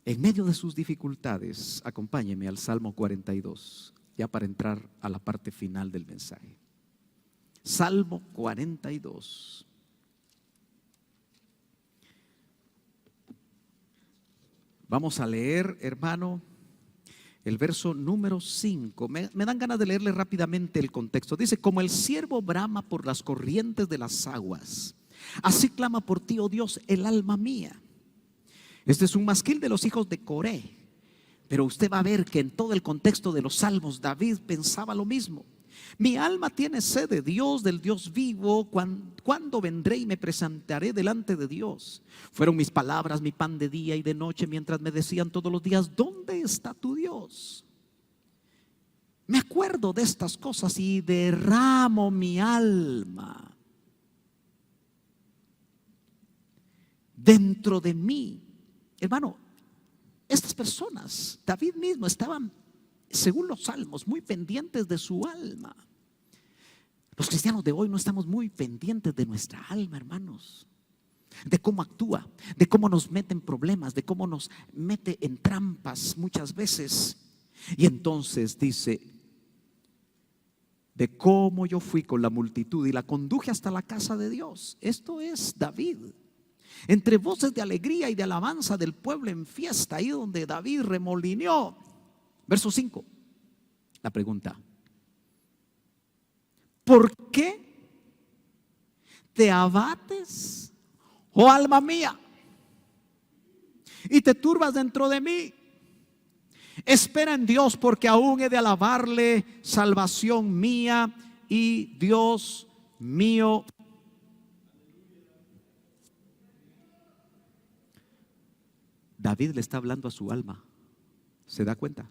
en medio de sus dificultades, acompáñeme al Salmo 42, ya para entrar a la parte final del mensaje. Salmo 42. Vamos a leer, hermano, el verso número 5. Me dan ganas de leerle rápidamente el contexto. Dice: como el ciervo brama por las corrientes de las aguas, así clama por ti, oh Dios, el alma mía. Este es un masquil de los hijos de Coré. Pero usted va a ver que en todo el contexto de los salmos, David pensaba lo mismo. Mi alma tiene sed de Dios, del Dios vivo. ¿Cuándo vendré y me presentaré delante de Dios? Fueron mis palabras mi pan de día y de noche, mientras me decían todos los días: ¿dónde está tu Dios? Me acuerdo de estas cosas y derramo mi alma dentro de mí. Hermano, estas personas, David mismo, estaban, según los salmos, muy pendientes de su alma. Los cristianos de hoy no estamos muy pendientes de nuestra alma, hermanos, de cómo actúa, de cómo nos mete en problemas, de cómo nos mete en trampas muchas veces. Y entonces dice: de cómo yo fui con la multitud y la conduje hasta la casa de Dios. Esto es David. Entre voces de alegría y de alabanza del pueblo en fiesta, ahí donde David remolineó. Verso 5. La pregunta: ¿por qué te abates, oh alma mía, y te turbas dentro de mí? Espera en Dios, porque aún he de alabarle, salvación mía y Dios mío. David le está hablando a su alma. ¿Se da cuenta?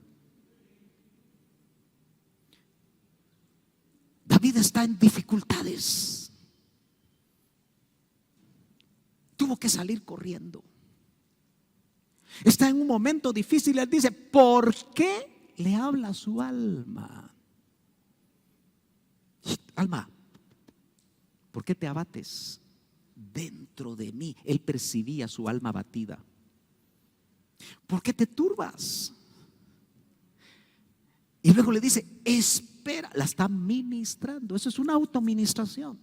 David está en dificultades. Tuvo que salir corriendo. Está en un momento difícil. Él dice: ¿por qué le habla a su alma? Alma, ¿por qué te abates dentro de mí? Él percibía su alma abatida. ¿Por qué te turbas? Y luego le dice: espera. La está ministrando. Eso es una autoministración.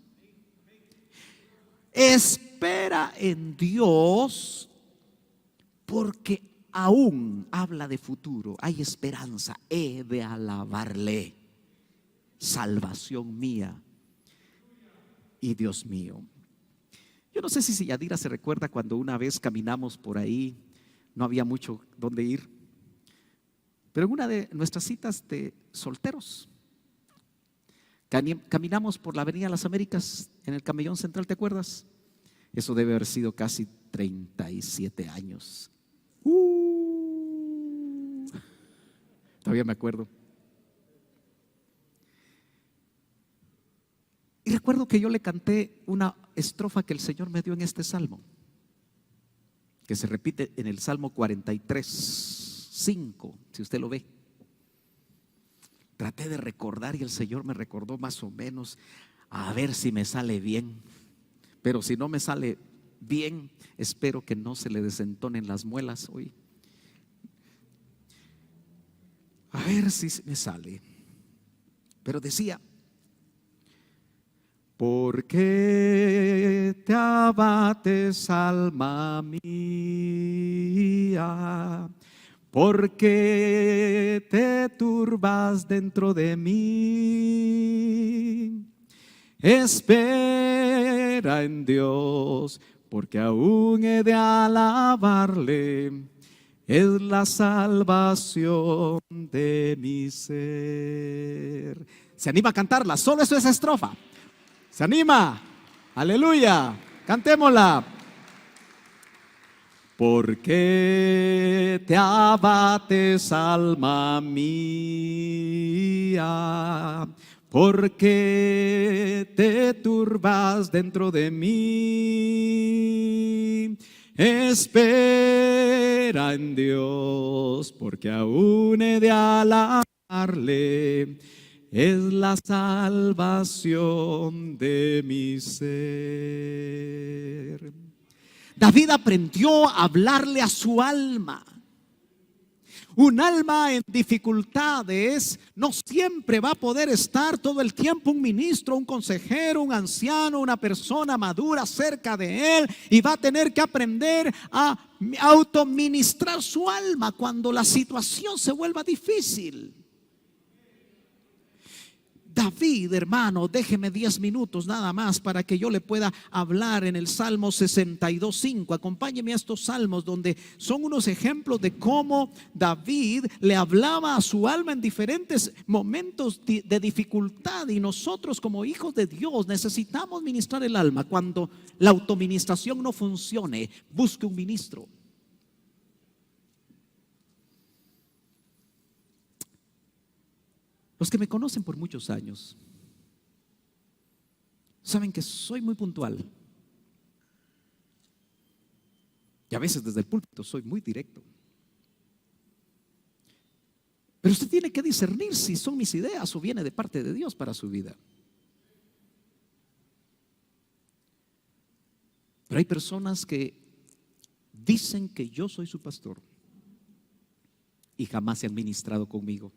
espera en Dios, porque aún habla de futuro, hay esperanza. He de alabarle, salvación mía y Dios mío. Yo no sé si Yadira se recuerda cuando una vez caminamos por ahí, no había mucho donde ir, pero en una de nuestras citas de solteros, caminamos por la Avenida Las Américas en el Camellón Central, ¿te acuerdas? Eso debe haber sido casi 37 años. Todavía me acuerdo. Y recuerdo que yo le canté una estrofa que el Señor me dio en este salmo, que se repite en el Salmo 43:5, si usted lo ve. Traté de recordar y el Señor me recordó más o menos, a ver si me sale bien. Pero si no me sale bien, espero que no se le desentonen las muelas hoy. A ver si me sale. Pero decía: ¿por qué te abates, alma mía? ¿Por qué te turbas dentro de mí? Espera en Dios, porque aún he de alabarle. Es la salvación de mi ser. ¿Se anima a cantarla? Solo eso es estrofa. ¿Se anima? Aleluya. Cantémosla. ¿Por qué te abates, alma mía? ¿Por qué te turbas dentro de mí? Espera en Dios, porque aún he de alabarle. Es la salvación de mi ser. David aprendió a hablarle a su alma. Un alma en dificultades no siempre va a poder estar todo el tiempo un ministro, un consejero, un anciano, una persona madura cerca de él, y va a tener que aprender a autoministrar su alma cuando la situación se vuelva difícil. David, hermano, déjeme 10 minutos nada más para que yo le pueda hablar en el Salmo 62:5. Acompáñeme a estos salmos donde son unos ejemplos de cómo David le hablaba a su alma en diferentes momentos de dificultad, y nosotros como hijos de Dios necesitamos ministrar el alma. Cuando la autoministración no funcione, busque un ministro. Los que me conocen por muchos años saben que soy muy puntual. Y a veces desde el púlpito soy muy directo. Pero usted tiene que discernir si son mis ideas o viene de parte de Dios para su vida. Pero hay personas que dicen que yo soy su pastor y jamás se han ministrado conmigo.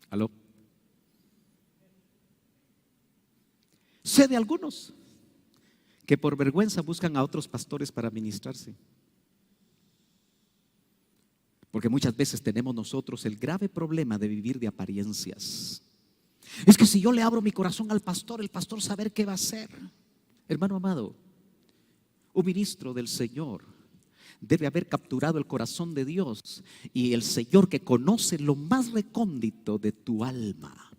¿Aló? Sé de algunos que por vergüenza buscan a otros pastores para ministrarse. Porque muchas veces tenemos nosotros el grave problema de vivir de apariencias. Es que si yo le abro mi corazón al pastor, el pastor saber qué va a hacer. Hermano amado, un ministro del Señor debe haber capturado el corazón de Dios, y el Señor, que conoce lo más recóndito de tu alma,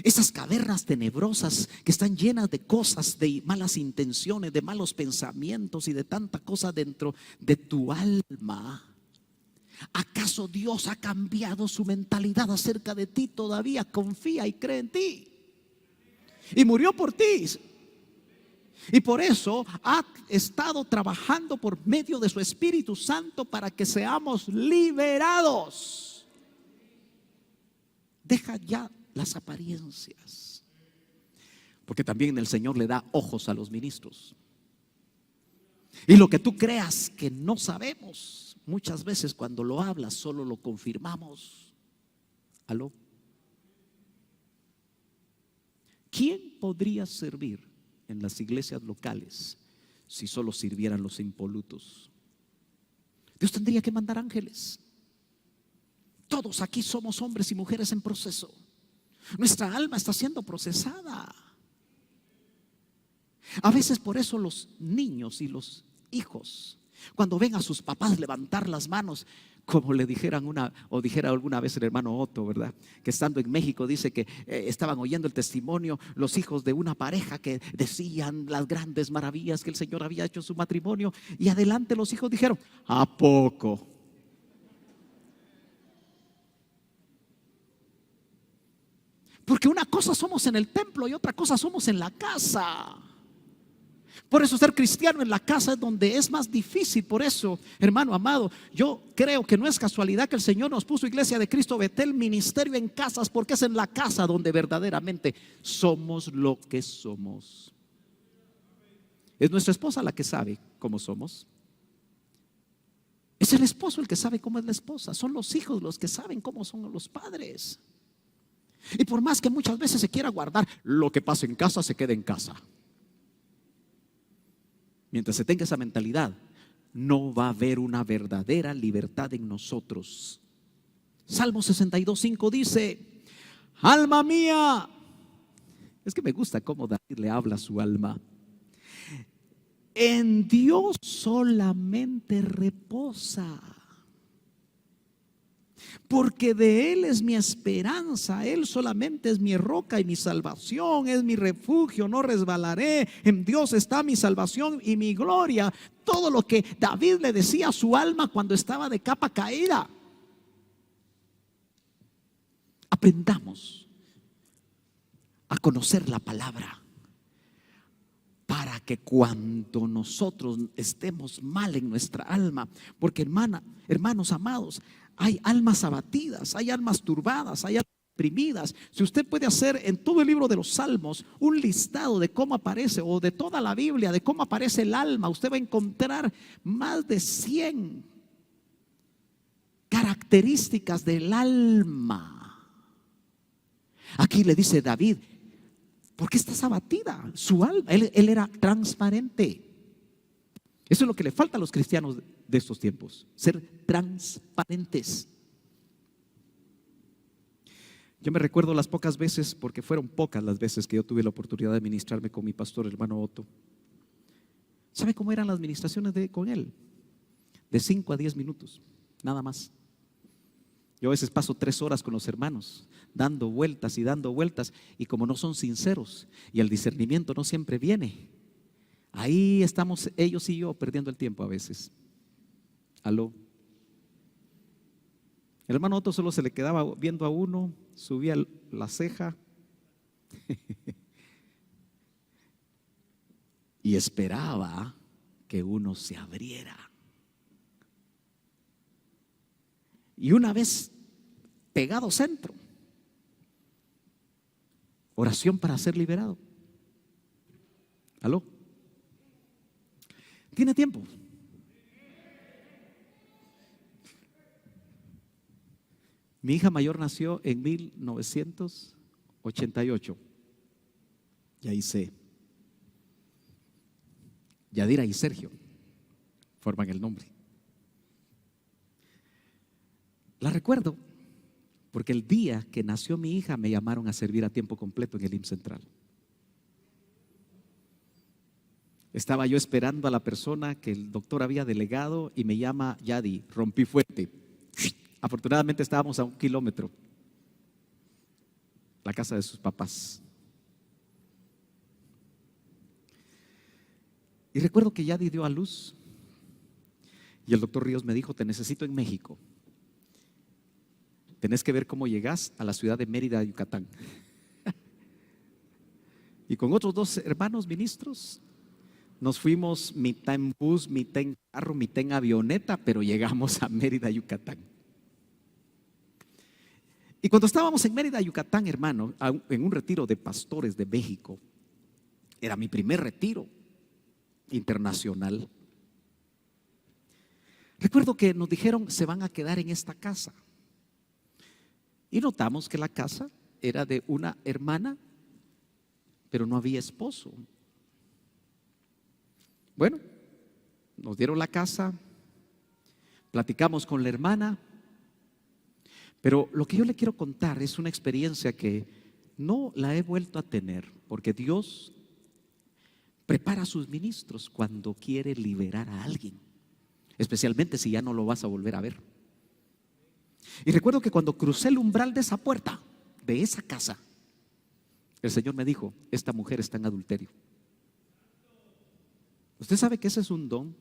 esas cavernas tenebrosas que están llenas de cosas, de malas intenciones, de malos pensamientos y de tanta cosa dentro de tu alma. ¿Acaso Dios ha cambiado su mentalidad acerca de ti? Todavía confía y cree en ti y murió por ti. Y por eso ha estado trabajando por medio de su Espíritu Santo para que seamos liberados. Deja ya las apariencias, porque también el Señor le da ojos a los ministros. Y lo que tú creas que no sabemos, muchas veces cuando lo hablas solo lo confirmamos. ¿Aló? ¿Quién podría servir en las iglesias locales si solo sirvieran los impolutos? Dios tendría que mandar ángeles. Todos aquí somos hombres y mujeres en proceso. Nuestra alma está siendo procesada. A veces por eso los niños y los hijos, cuando ven a sus papás levantar las manos, como le dijeran dijera alguna vez el hermano Otto, ¿verdad? Que estando en México dice que estaban oyendo el testimonio los hijos de una pareja que decían las grandes maravillas que el Señor había hecho en su matrimonio, y adelante los hijos dijeron: ¿a poco? Porque una cosa somos en el templo y otra cosa somos en la casa. Por eso ser cristiano en la casa es donde es más difícil. Por eso, hermano amado, yo creo que no es casualidad que el Señor nos puso Iglesia de Cristo Betel, ministerio en casas, porque es en la casa donde verdaderamente somos lo que somos. Es nuestra esposa la que sabe cómo somos. Es el esposo el que sabe cómo es la esposa. Son los hijos los que saben cómo son los padres. Y por más que muchas veces se quiera guardar, lo que pasa en casa se queda en casa. Mientras se tenga esa mentalidad, no va a haber una verdadera libertad en nosotros. Salmo 62:5 dice: alma mía. Es que me gusta cómo David le habla a su alma. En Dios solamente reposa, porque de Él es mi esperanza. Él solamente es mi roca y mi salvación, es mi refugio, no resbalaré. En Dios está mi salvación y mi gloria. Todo lo que David le decía a su alma cuando estaba de capa caída. Aprendamos a conocer la palabra, para que cuando nosotros estemos mal en nuestra alma, porque hermanos amados, hay almas abatidas, hay almas turbadas, hay almas deprimidas. Si usted puede hacer en todo el libro de los Salmos un listado de cómo aparece, o de toda la Biblia, de cómo aparece el alma, usted va a encontrar más de 100 características del alma. Aquí le dice David: ¿por qué estás abatida? Su alma, él era transparente. Eso es lo que le falta a los cristianos de estos tiempos, ser transparentes. Yo me recuerdo las pocas veces, porque fueron pocas las veces que yo tuve la oportunidad de ministrarme con mi pastor, el hermano Otto. ¿Sabe cómo eran las ministraciones con él? De 5 a 10 minutos, nada más. Yo a veces paso 3 horas con los hermanos, dando vueltas y dando vueltas, y como no son sinceros y el discernimiento no siempre viene, ahí estamos ellos y yo perdiendo el tiempo a veces. Aló. El hermano Otto solo se le quedaba viendo a uno, subía la ceja y esperaba que uno se abriera. Y una vez pegado centro, oración para ser liberado. ¿Aló? ¿Tiene tiempo? Mi hija mayor nació en 1988. Y ahí Yadira y Sergio forman el nombre. La recuerdo porque el día que nació mi hija me llamaron a servir a tiempo completo en el IMSS Central. Estaba yo esperando a la persona que el doctor había delegado y me llama: Yadi, rompí fuerte. Afortunadamente estábamos a 1 kilómetro, la casa de sus papás. Y recuerdo que Yadi dio a luz y el doctor Ríos me dijo: te necesito en México. Tenés que ver cómo llegás a la ciudad de Mérida, Yucatán. Y con otros 2 hermanos ministros nos fuimos mitad en bus, mitad en carro, mitad en avioneta, pero llegamos a Mérida, Yucatán. Y cuando estábamos en Mérida, Yucatán, hermano, en un retiro de pastores de México, era mi primer retiro internacional. Recuerdo que nos dijeron: se van a quedar en esta casa. Y notamos que la casa era de una hermana, pero no había esposo. Bueno, nos dieron la casa, platicamos con la hermana, pero lo que yo le quiero contar es una experiencia que no la he vuelto a tener, porque Dios prepara a sus ministros cuando quiere liberar a alguien, especialmente si ya no lo vas a volver a ver. Y recuerdo que cuando crucé el umbral de esa puerta, de esa casa, el Señor me dijo: esta mujer está en adulterio. Usted sabe que ese es un don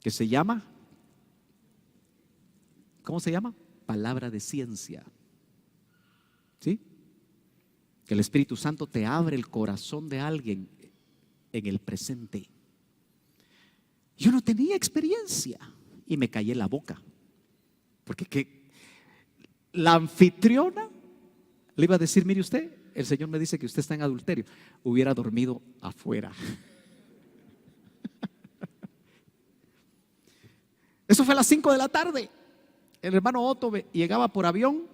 que se llama, ¿cómo se llama? Palabra de ciencia. ¿Sí? Que el Espíritu Santo te abre el corazón de alguien en el presente. Yo no tenía experiencia y me callé la boca, porque la anfitriona le iba a decir: mire usted, el Señor me dice que usted está en adulterio. Hubiera dormido afuera. Eso fue a las 5 de la tarde. El hermano Otto llegaba por avión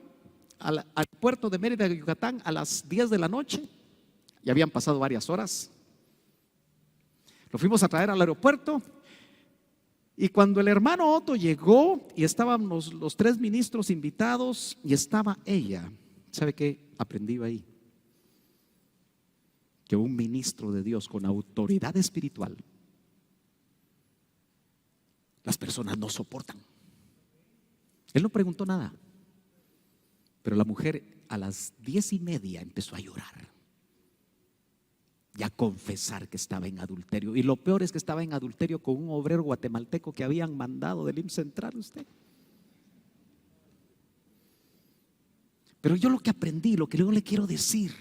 al puerto de Mérida, Yucatán, a las 10 de la noche. Ya habían pasado varias horas. Lo fuimos a traer al aeropuerto. Y cuando el hermano Otto llegó y estábamos los 3 ministros invitados y estaba ella, ¿sabe qué aprendí ahí? Que un ministro de Dios con autoridad espiritual, las personas no soportan. Él no preguntó nada, pero la mujer a las 10:30 empezó a llorar y a confesar que estaba en adulterio. Y lo peor es que estaba en adulterio con un obrero guatemalteco que habían mandado del IMSS Central. Usted. Pero yo lo que aprendí, lo que yo le quiero decir,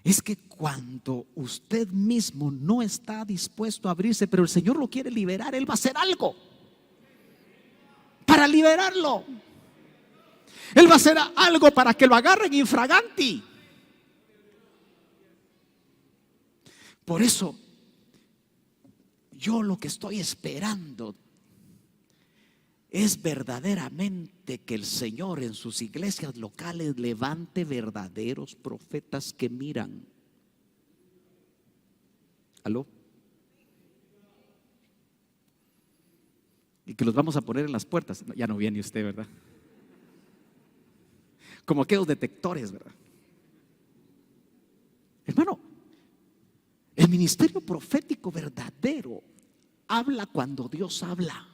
es que cuando usted mismo no está dispuesto a abrirse, pero el Señor lo quiere liberar, Él va a hacer algo para liberarlo. Él va a hacer algo para que lo agarren infraganti. Por eso, yo lo que estoy esperando es verdaderamente que el Señor en sus iglesias locales levante verdaderos profetas que miran. ¿Aló? Y que los vamos a poner en las puertas. No, ya no viene usted, ¿verdad? Como aquellos detectores, ¿verdad? Hermano, el ministerio profético verdadero habla cuando Dios habla.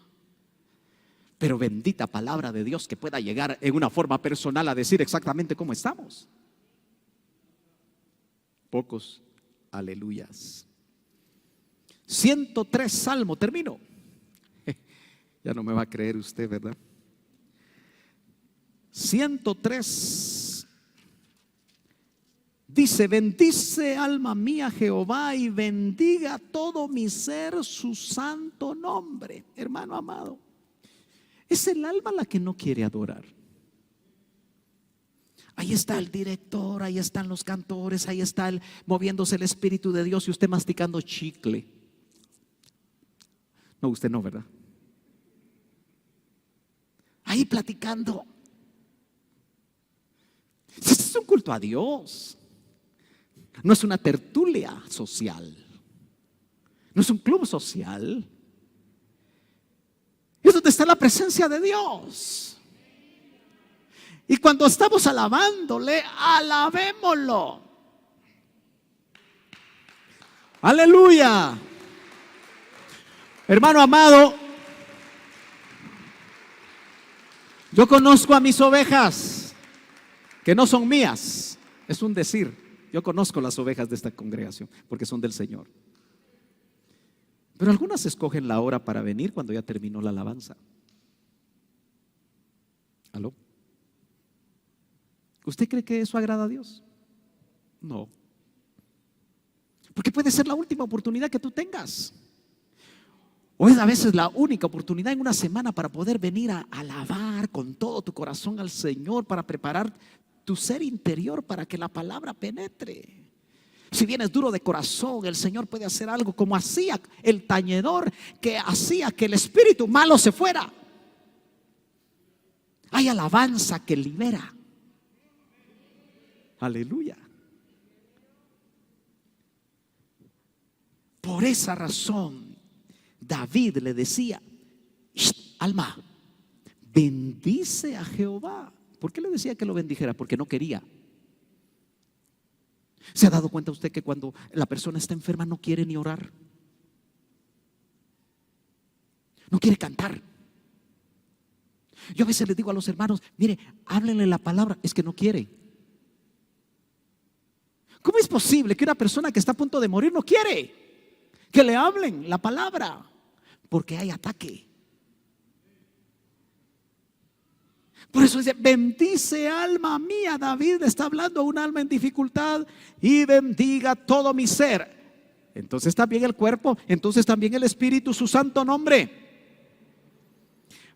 Pero bendita palabra de Dios que pueda llegar en una forma personal a decir exactamente cómo estamos. Pocos aleluyas. 103 Salmo, termino. Ya no me va a creer usted, ¿verdad? 103 dice: bendice alma mía Jehová y bendiga todo mi ser su santo nombre. Hermano amado, es el alma la que no quiere adorar. Ahí está el director, ahí están los cantores, ahí está moviéndose el Espíritu de Dios y usted masticando chicle. No, usted no, ¿verdad? Ahí platicando. Este es un culto a Dios. No es una tertulia social. No es un club social. Es donde está la presencia de Dios. Y cuando estamos alabándole, alabémoslo. Aleluya. Hermano amado, yo conozco a mis ovejas, que no son mías. Es un decir. Yo conozco las ovejas de esta congregación porque son del Señor. Pero algunas escogen la hora para venir cuando ya terminó la alabanza. ¿Aló? ¿Usted cree que eso agrada a Dios? No. Porque puede ser la última oportunidad que tú tengas. O es a veces la única oportunidad en una semana para poder venir a alabar con todo tu corazón al Señor, para preparar tu ser interior para que la palabra penetre. Si vienes duro de corazón, el Señor puede hacer algo como hacía el tañedor, que hacía que el espíritu malo se fuera. Hay alabanza que libera. Aleluya. Por esa razón, David le decía: alma, bendice a Jehová. ¿Por qué le decía que lo bendijera? Porque no quería. ¿Se ha dado cuenta usted que cuando la persona está enferma no quiere ni orar? No quiere cantar. Yo a veces les digo a los hermanos: mire, háblenle la palabra. Es que no quiere. ¿Cómo es posible que una persona que está a punto de morir no quiere que le hablen la palabra? Porque hay ataque. Por eso dice: bendice alma mía. David está hablando a un alma en dificultad: y bendiga todo mi ser. Entonces también el cuerpo, entonces también el espíritu, su santo nombre.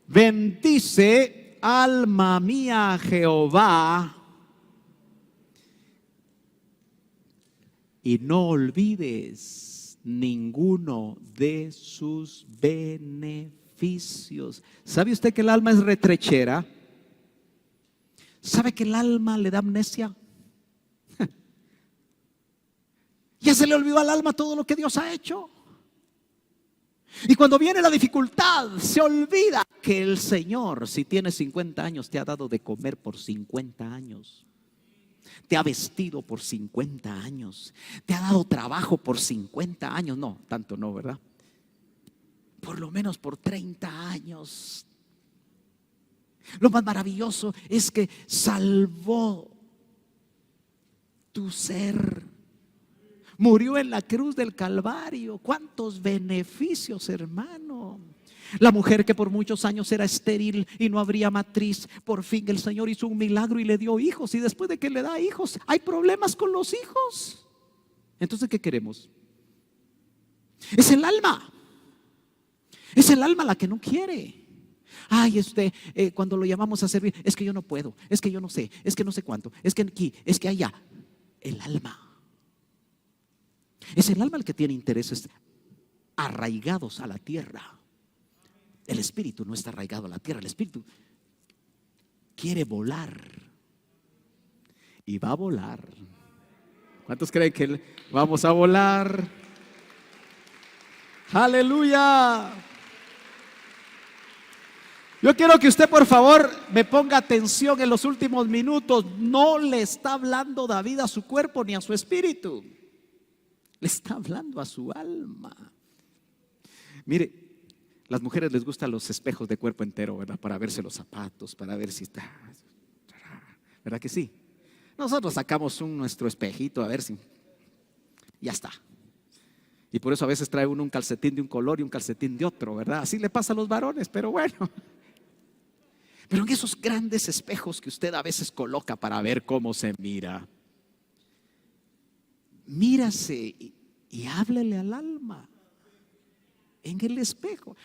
Bendice alma mía a Jehová, y no olvides ninguno de sus beneficios. ¿Sabe usted que el alma es retrechera? ¿Sabe que el alma le da amnesia? Ya se le olvidó al alma todo lo que Dios ha hecho. Y cuando viene la dificultad, se olvida que el Señor, si tienes 50 años, te ha dado de comer por 50 años. Te ha vestido por 50 años. Te ha dado trabajo por 50 años. No, tanto no, ¿verdad? Por lo menos por 30 años. Lo más maravilloso es que salvó tu ser. Murió en la cruz del Calvario. ¿Cuántos beneficios, hermano? La mujer que por muchos años era estéril y no habría matriz, por fin el Señor hizo un milagro y le dio hijos. Y después de que le da hijos, hay problemas con los hijos. Entonces, ¿qué queremos? Es el alma. Es el alma la que no quiere. Ay, cuando lo llamamos a servir: es que yo no puedo, es que yo no sé, es que no sé cuánto, es que aquí, es que allá. El alma. Es el alma el que tiene intereses arraigados a la tierra. El espíritu no está arraigado a la tierra. El espíritu quiere volar y va a volar. ¿Cuántos creen que vamos a volar? ¡Aleluya! Yo quiero que usted, por favor, me ponga atención en los últimos minutos. No le está hablando David a su cuerpo ni a su espíritu. Le está hablando a su alma. Mire, las mujeres les gustan los espejos de cuerpo entero, ¿verdad? Para verse los zapatos, para ver si está. ¿Verdad que sí? Nosotros sacamos nuestro espejito a ver si. Ya está. Y por eso a veces trae uno un calcetín de un color y un calcetín de otro, ¿verdad? Así le pasa a los varones, pero bueno. Pero en esos grandes espejos que usted a veces coloca para ver cómo se mira, mírase y háblele al alma en el espejo.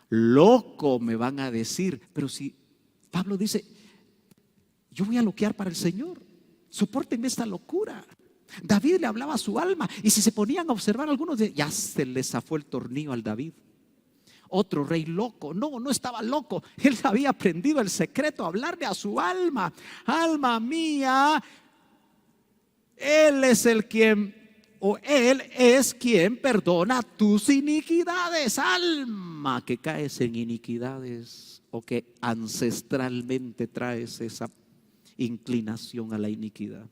Loco me van a decir, pero si Pablo dice: yo voy a loquear para el Señor, sopórtenme esta locura. David le hablaba a su alma, y si se ponían a observar algunos, ya se le zafó el tornillo al David. Otro rey loco. No, no estaba loco. Él había aprendido el secreto, hablarle a su alma: alma mía, Él es quien perdona tus iniquidades. Alma que caes en iniquidades, o que ancestralmente traes esa inclinación a la iniquidad.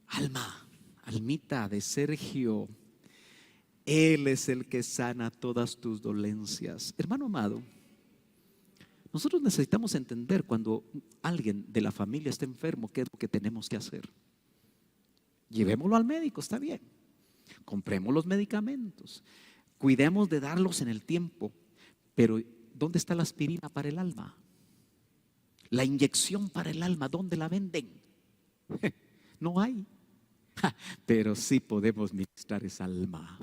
Alma, almita de Sergio, Él es el que sana todas tus dolencias. Hermano amado, nosotros necesitamos entender cuando alguien de la familia está enfermo, qué es lo que tenemos que hacer. Llevémoslo al médico, está bien. Compremos los medicamentos. Cuidemos de darlos en el tiempo. Pero ¿dónde está la aspirina para el alma? La inyección para el alma, ¿dónde la venden? No hay. Pero sí podemos ministrar esa alma.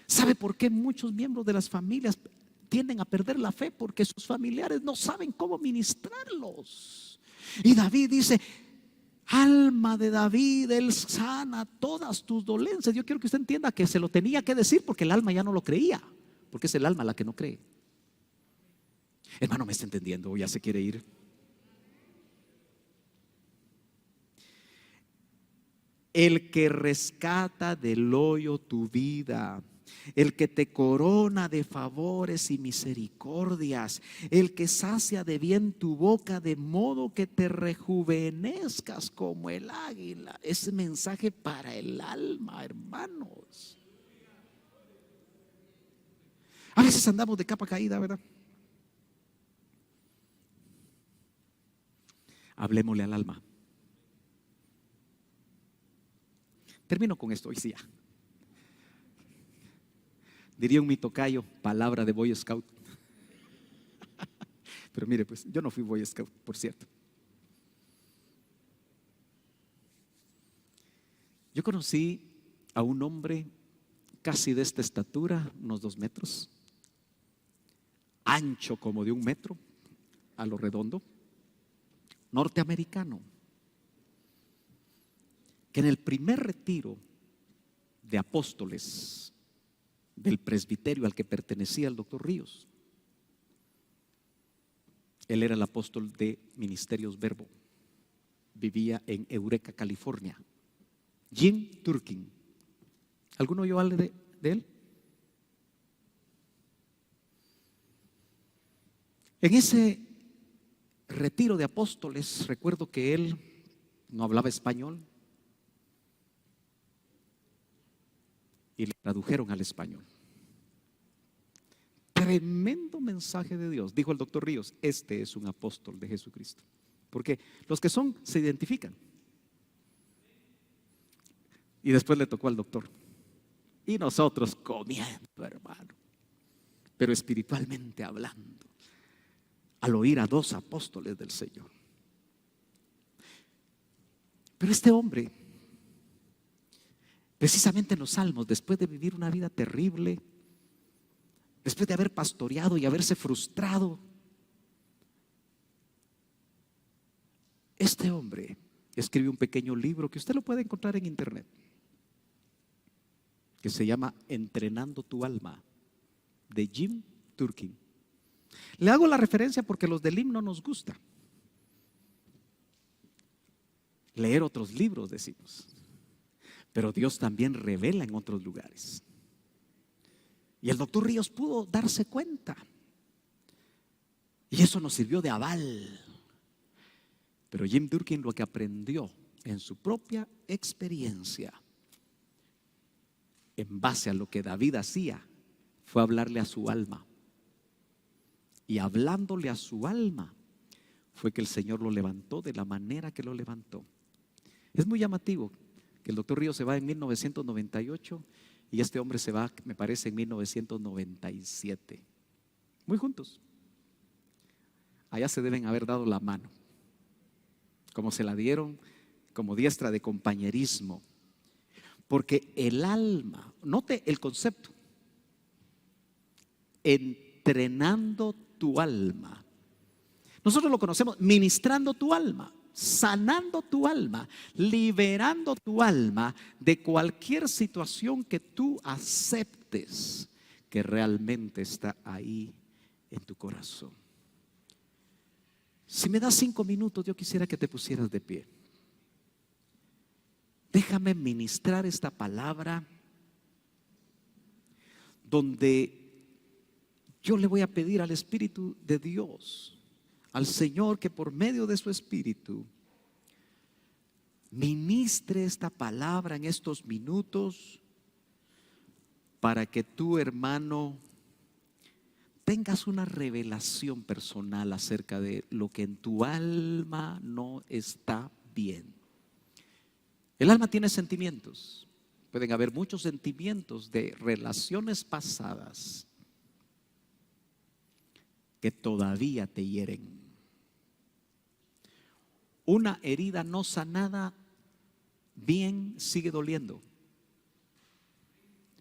¿Sabe por qué muchos miembros de las familias tienden a perder la fe? Porque sus familiares no saben cómo ministrarlos. Y David dice: alma de David, Él sana todas tus dolencias. Yo quiero que usted entienda que se lo tenía que decir, porque el alma ya no lo creía, porque es el alma la que no cree. Hermano, ¿me está entendiendo? ¿O ya se quiere ir? el que rescata del hoyo tu vida, el que te corona de favores y misericordias, el que sacia de bien tu boca de modo que te rejuvenezcas como el águila. Ese mensaje para el alma, hermanos. A veces andamos de capa caída, ¿verdad? Hablemosle al alma. Termino con esto hoy sí ya. Diría un mi tocayo, palabra de Boy Scout. Pero mire, pues yo no fui Boy Scout, por cierto. Yo conocí a un hombre casi de esta estatura, unos 2 metros, ancho como de 1 metro, a lo redondo, norteamericano, que en el primer retiro de apóstoles del presbiterio al que pertenecía el doctor Ríos, él era el apóstol de Ministerios Verbo, vivía en Eureka, California. Jim Durkin. ¿Alguno oyó algo de él? En ese retiro de apóstoles, recuerdo que él no hablaba español y le tradujeron al español. Tremendo mensaje de Dios. Dijo el doctor Ríos, este es un apóstol de Jesucristo. Porque los que son se identifican. Y después le tocó al doctor. Y nosotros comiendo, hermano. Pero espiritualmente hablando, al oír a 2 apóstoles del Señor. Pero este hombre, precisamente en los Salmos, después de vivir una vida terrible, después de haber pastoreado y haberse frustrado, este hombre escribió un pequeño libro que usted lo puede encontrar en internet, que se llama Entrenando tu alma, de Jim Durkin. Le hago la referencia porque los del himno nos gusta leer otros libros, decimos, pero Dios también revela en otros lugares. Y el doctor Ríos pudo darse cuenta, y eso nos sirvió de aval. Pero Jim Durkin lo que aprendió en su propia experiencia, en base a lo que David hacía, fue hablarle a su alma. Y hablándole a su alma, fue que el Señor lo levantó de la manera que lo levantó. Es muy llamativo que el doctor Ríos se va en 1998 y este hombre se va, me parece, en 1997. Muy juntos. Allá se deben haber dado la mano, como se la dieron, como diestra de compañerismo. Porque el alma, note el concepto, entrenando tu alma. Nosotros lo conocemos ministrando tu alma, sanando tu alma, liberando tu alma de cualquier situación que tú aceptes que realmente está ahí en tu corazón. Si me das 5 minutos, yo quisiera que te pusieras de pie. Déjame ministrar esta palabra donde yo le voy a pedir al Espíritu de Dios, al Señor, que por medio de su Espíritu ministre esta palabra en estos minutos para que tú, hermano, tengas una revelación personal acerca de lo que en tu alma no está bien. El alma tiene sentimientos. Pueden haber muchos sentimientos de relaciones pasadas que todavía te hieren. Una herida no sanada bien sigue doliendo.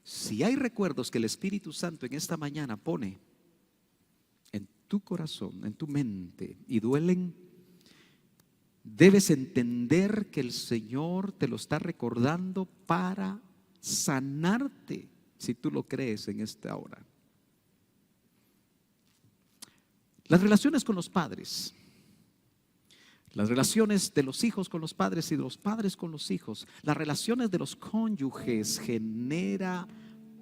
Si hay recuerdos que el Espíritu Santo en esta mañana pone en tu corazón, en tu mente y duelen, debes entender que el Señor te lo está recordando para sanarte, si tú lo crees en esta hora. Las relaciones con los padres Las relaciones de los hijos con los padres y de los padres con los hijos, las relaciones de los cónyuges genera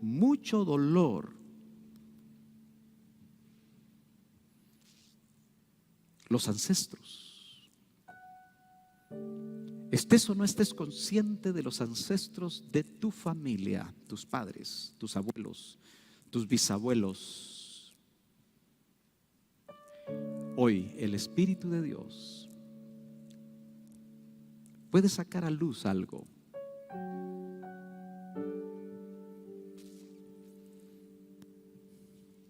mucho dolor. Los ancestros. Estés o no estés consciente de los ancestros de tu familia, tus padres, tus abuelos, tus bisabuelos. Hoy el Espíritu de Dios puede sacar a luz algo.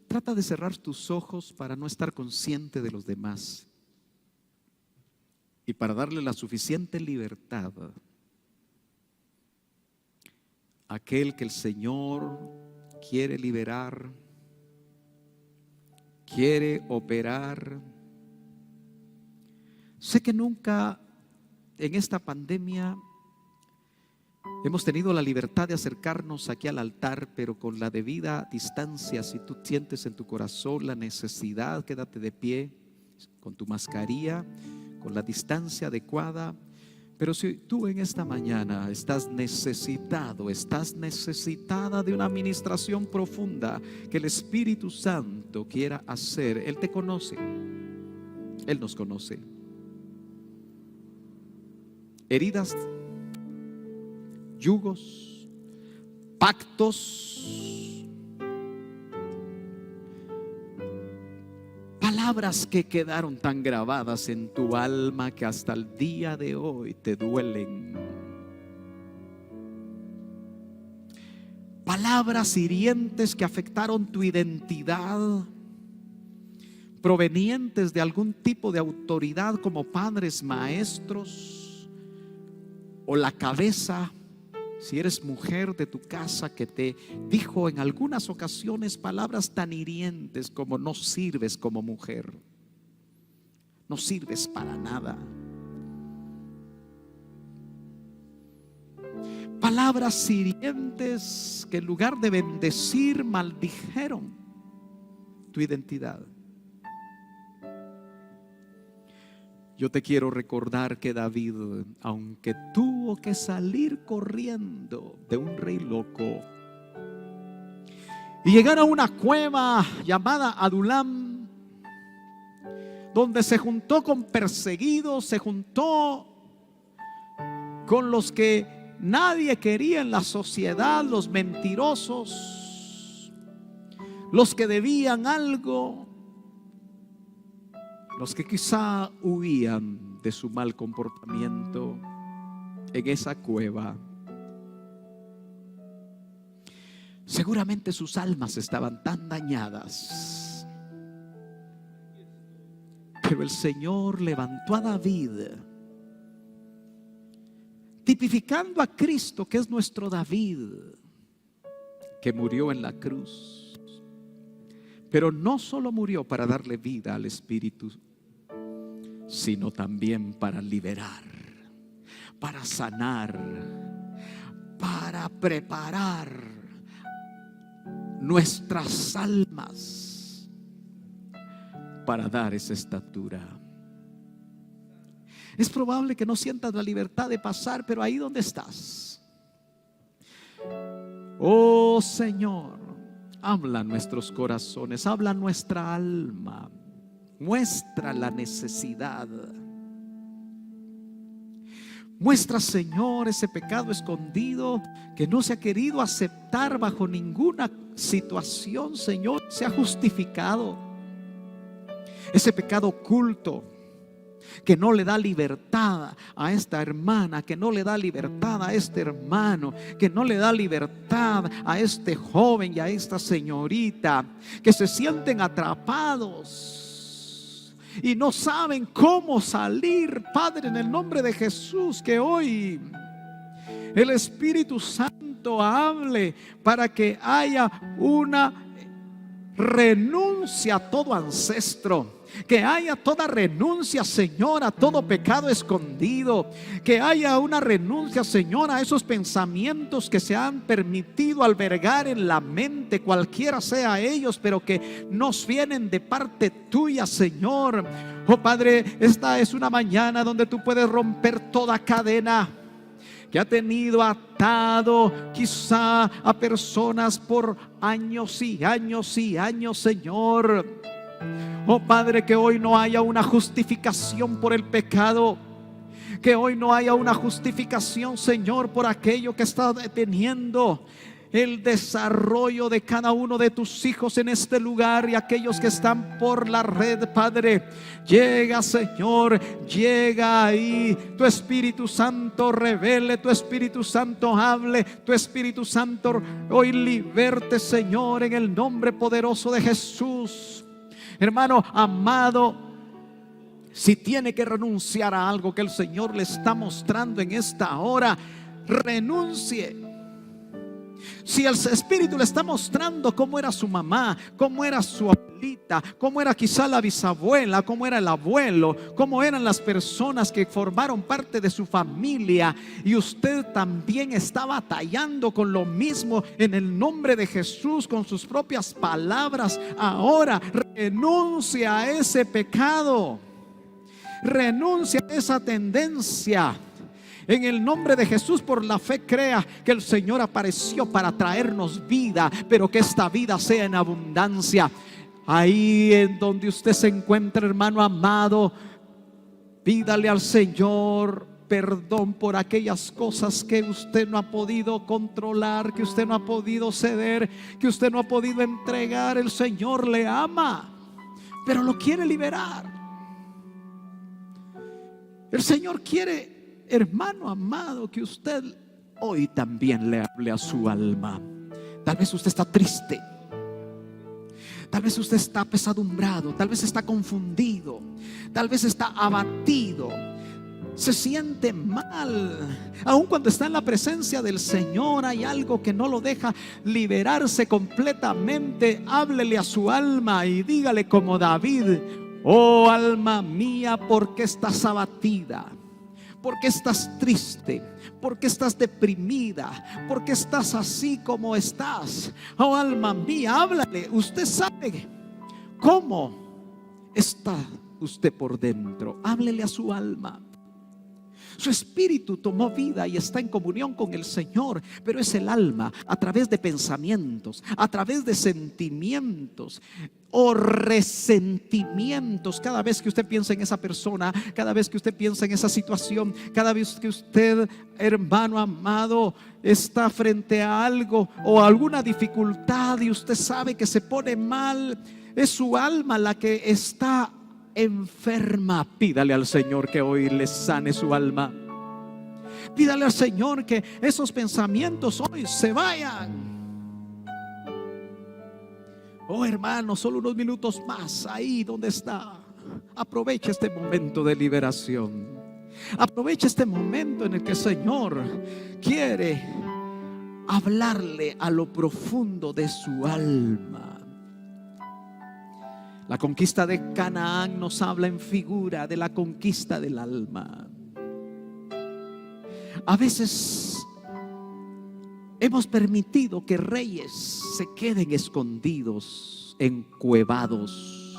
Trata de cerrar tus ojos para no estar consciente de los demás y para darle la suficiente libertad a aquel que el Señor quiere liberar, quiere operar. Sé que nunca en esta pandemia hemos tenido la libertad de acercarnos aquí al altar, pero con la debida distancia. Si tú sientes en tu corazón la necesidad, quédate de pie con tu mascarilla, con la distancia adecuada. Pero si tú en esta mañana estás necesitado, estás necesitada de una administración profunda que el Espíritu Santo quiera hacer, Él te conoce, Él nos conoce. Heridas, yugos, pactos, palabras que quedaron tan grabadas en tu alma que hasta el día de hoy te duelen. Palabras hirientes que afectaron tu identidad, provenientes de algún tipo de autoridad como padres, maestros, o la cabeza, si eres mujer de tu casa, que te dijo en algunas ocasiones palabras tan hirientes como: no sirves como mujer, no sirves para nada. Palabras hirientes que en lugar de bendecir, maldijeron tu identidad. Yo te quiero recordar que David, aunque tuvo que salir corriendo de un rey loco y llegar a una cueva llamada Adulam, donde se juntó con perseguidos, se juntó con los que nadie quería en la sociedad, los mentirosos, los que debían algo, los que quizá huían de su mal comportamiento. En esa cueva seguramente sus almas estaban tan dañadas, pero el Señor levantó a David, tipificando a Cristo, que es nuestro David, que murió en la cruz. Pero no solo murió para darle vida al Espíritu, sino también para liberar, para sanar, para preparar nuestras almas para dar esa estatura. Es probable que no sientas la libertad de pasar, pero ahí donde estás, oh Señor, habla nuestros corazones, habla nuestra alma, muestra la necesidad. Muestra, Señor, ese pecado escondido que no se ha querido aceptar bajo ninguna situación, Señor, se ha justificado. Ese pecado oculto que no le da libertad a esta hermana, que no le da libertad a este hermano, que no le da libertad a este joven y a esta señorita, que se sienten atrapados y no saben cómo salir. Padre, en el nombre de Jesús, que hoy el Espíritu Santo hable para que haya una renuncia a todo ancestro, que haya toda renuncia, Señor, a todo pecado escondido, que haya una renuncia, Señor, a esos pensamientos que se han permitido albergar en la mente, cualquiera sea ellos, pero que nos vienen de parte tuya, Señor. Oh Padre, esta es una mañana donde tú puedes romper toda cadena que ha tenido atado quizá a personas por años y años y años, Señor. Oh Padre, que hoy no haya una justificación por el pecado, que hoy no haya una justificación, Señor, por aquello que está deteniendo el desarrollo de cada uno de tus hijos en este lugar y aquellos que están por la red, Padre. Llega, Señor, llega ahí. Tu Espíritu Santo revele, tu Espíritu Santo hable, tu Espíritu Santo hoy liberte, Señor, en el nombre poderoso de Jesús. Hermano amado, si tiene que renunciar a algo que el Señor le está mostrando en esta hora, renuncie. Si el Espíritu le está mostrando cómo era su mamá, cómo era su abuelita, cómo era quizá la bisabuela, cómo era el abuelo, cómo eran las personas que formaron parte de su familia, y usted también está batallando con lo mismo, en el nombre de Jesús, con sus propias palabras, ahora renuncia a ese pecado, renuncia a esa tendencia. En el nombre de Jesús, por la fe, crea que el Señor apareció para traernos vida, pero que esta vida sea en abundancia. Ahí en donde usted se encuentra, hermano amado, pídale al Señor perdón por aquellas cosas que usted no ha podido controlar, que usted no ha podido ceder, que usted no ha podido entregar. El Señor le ama, pero lo quiere liberar. El Señor quiere, hermano amado, que usted hoy también le hable a su alma. Tal vez usted está triste, tal vez usted está apesadumbrado, tal vez está confundido, tal vez está abatido, se siente mal. Aun cuando está en la presencia del Señor, hay algo que no lo deja liberarse completamente. Háblele a su alma y dígale como David: oh alma mía, ¿por qué estás abatida? ¿Por qué estás triste? ¿Por qué estás deprimida? ¿Por qué estás así como estás? Oh alma mía, háblale. Usted sabe cómo está usted por dentro. Háblele a su alma. Su espíritu tomó vida y está en comunión con el Señor, pero es el alma, a través de pensamientos, a través de sentimientos o resentimientos. Cada vez que usted piensa en esa persona, cada vez que usted piensa en esa situación, cada vez que usted, hermano amado, está frente a algo o alguna dificultad y usted sabe que se pone mal, es su alma la que está enferma. Pídale al Señor que hoy le sane su alma. Pídale al Señor que esos pensamientos hoy se vayan. Oh hermano, solo unos minutos más ahí donde está. Aprovecha este momento de liberación. Aprovecha este momento en el que el Señor quiere hablarle a lo profundo de su alma. La conquista de Canaán nos habla en figura de la conquista del alma. A veces hemos permitido que reyes se queden escondidos, encuevados,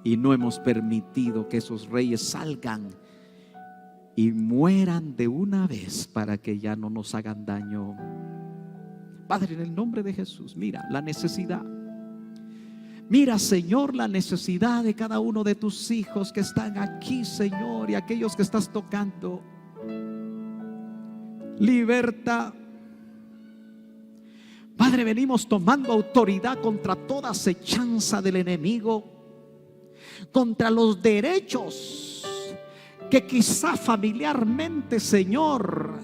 y no hemos permitido que esos reyes salgan y mueran de una vez para que ya no nos hagan daño. Padre, en el nombre de Jesús, mira la necesidad. Mira, Señor, la necesidad de cada uno de tus hijos que están aquí, Señor, y aquellos que estás tocando. Libertad. Padre, venimos tomando autoridad contra toda acechanza del enemigo, contra los derechos que quizá familiarmente, Señor,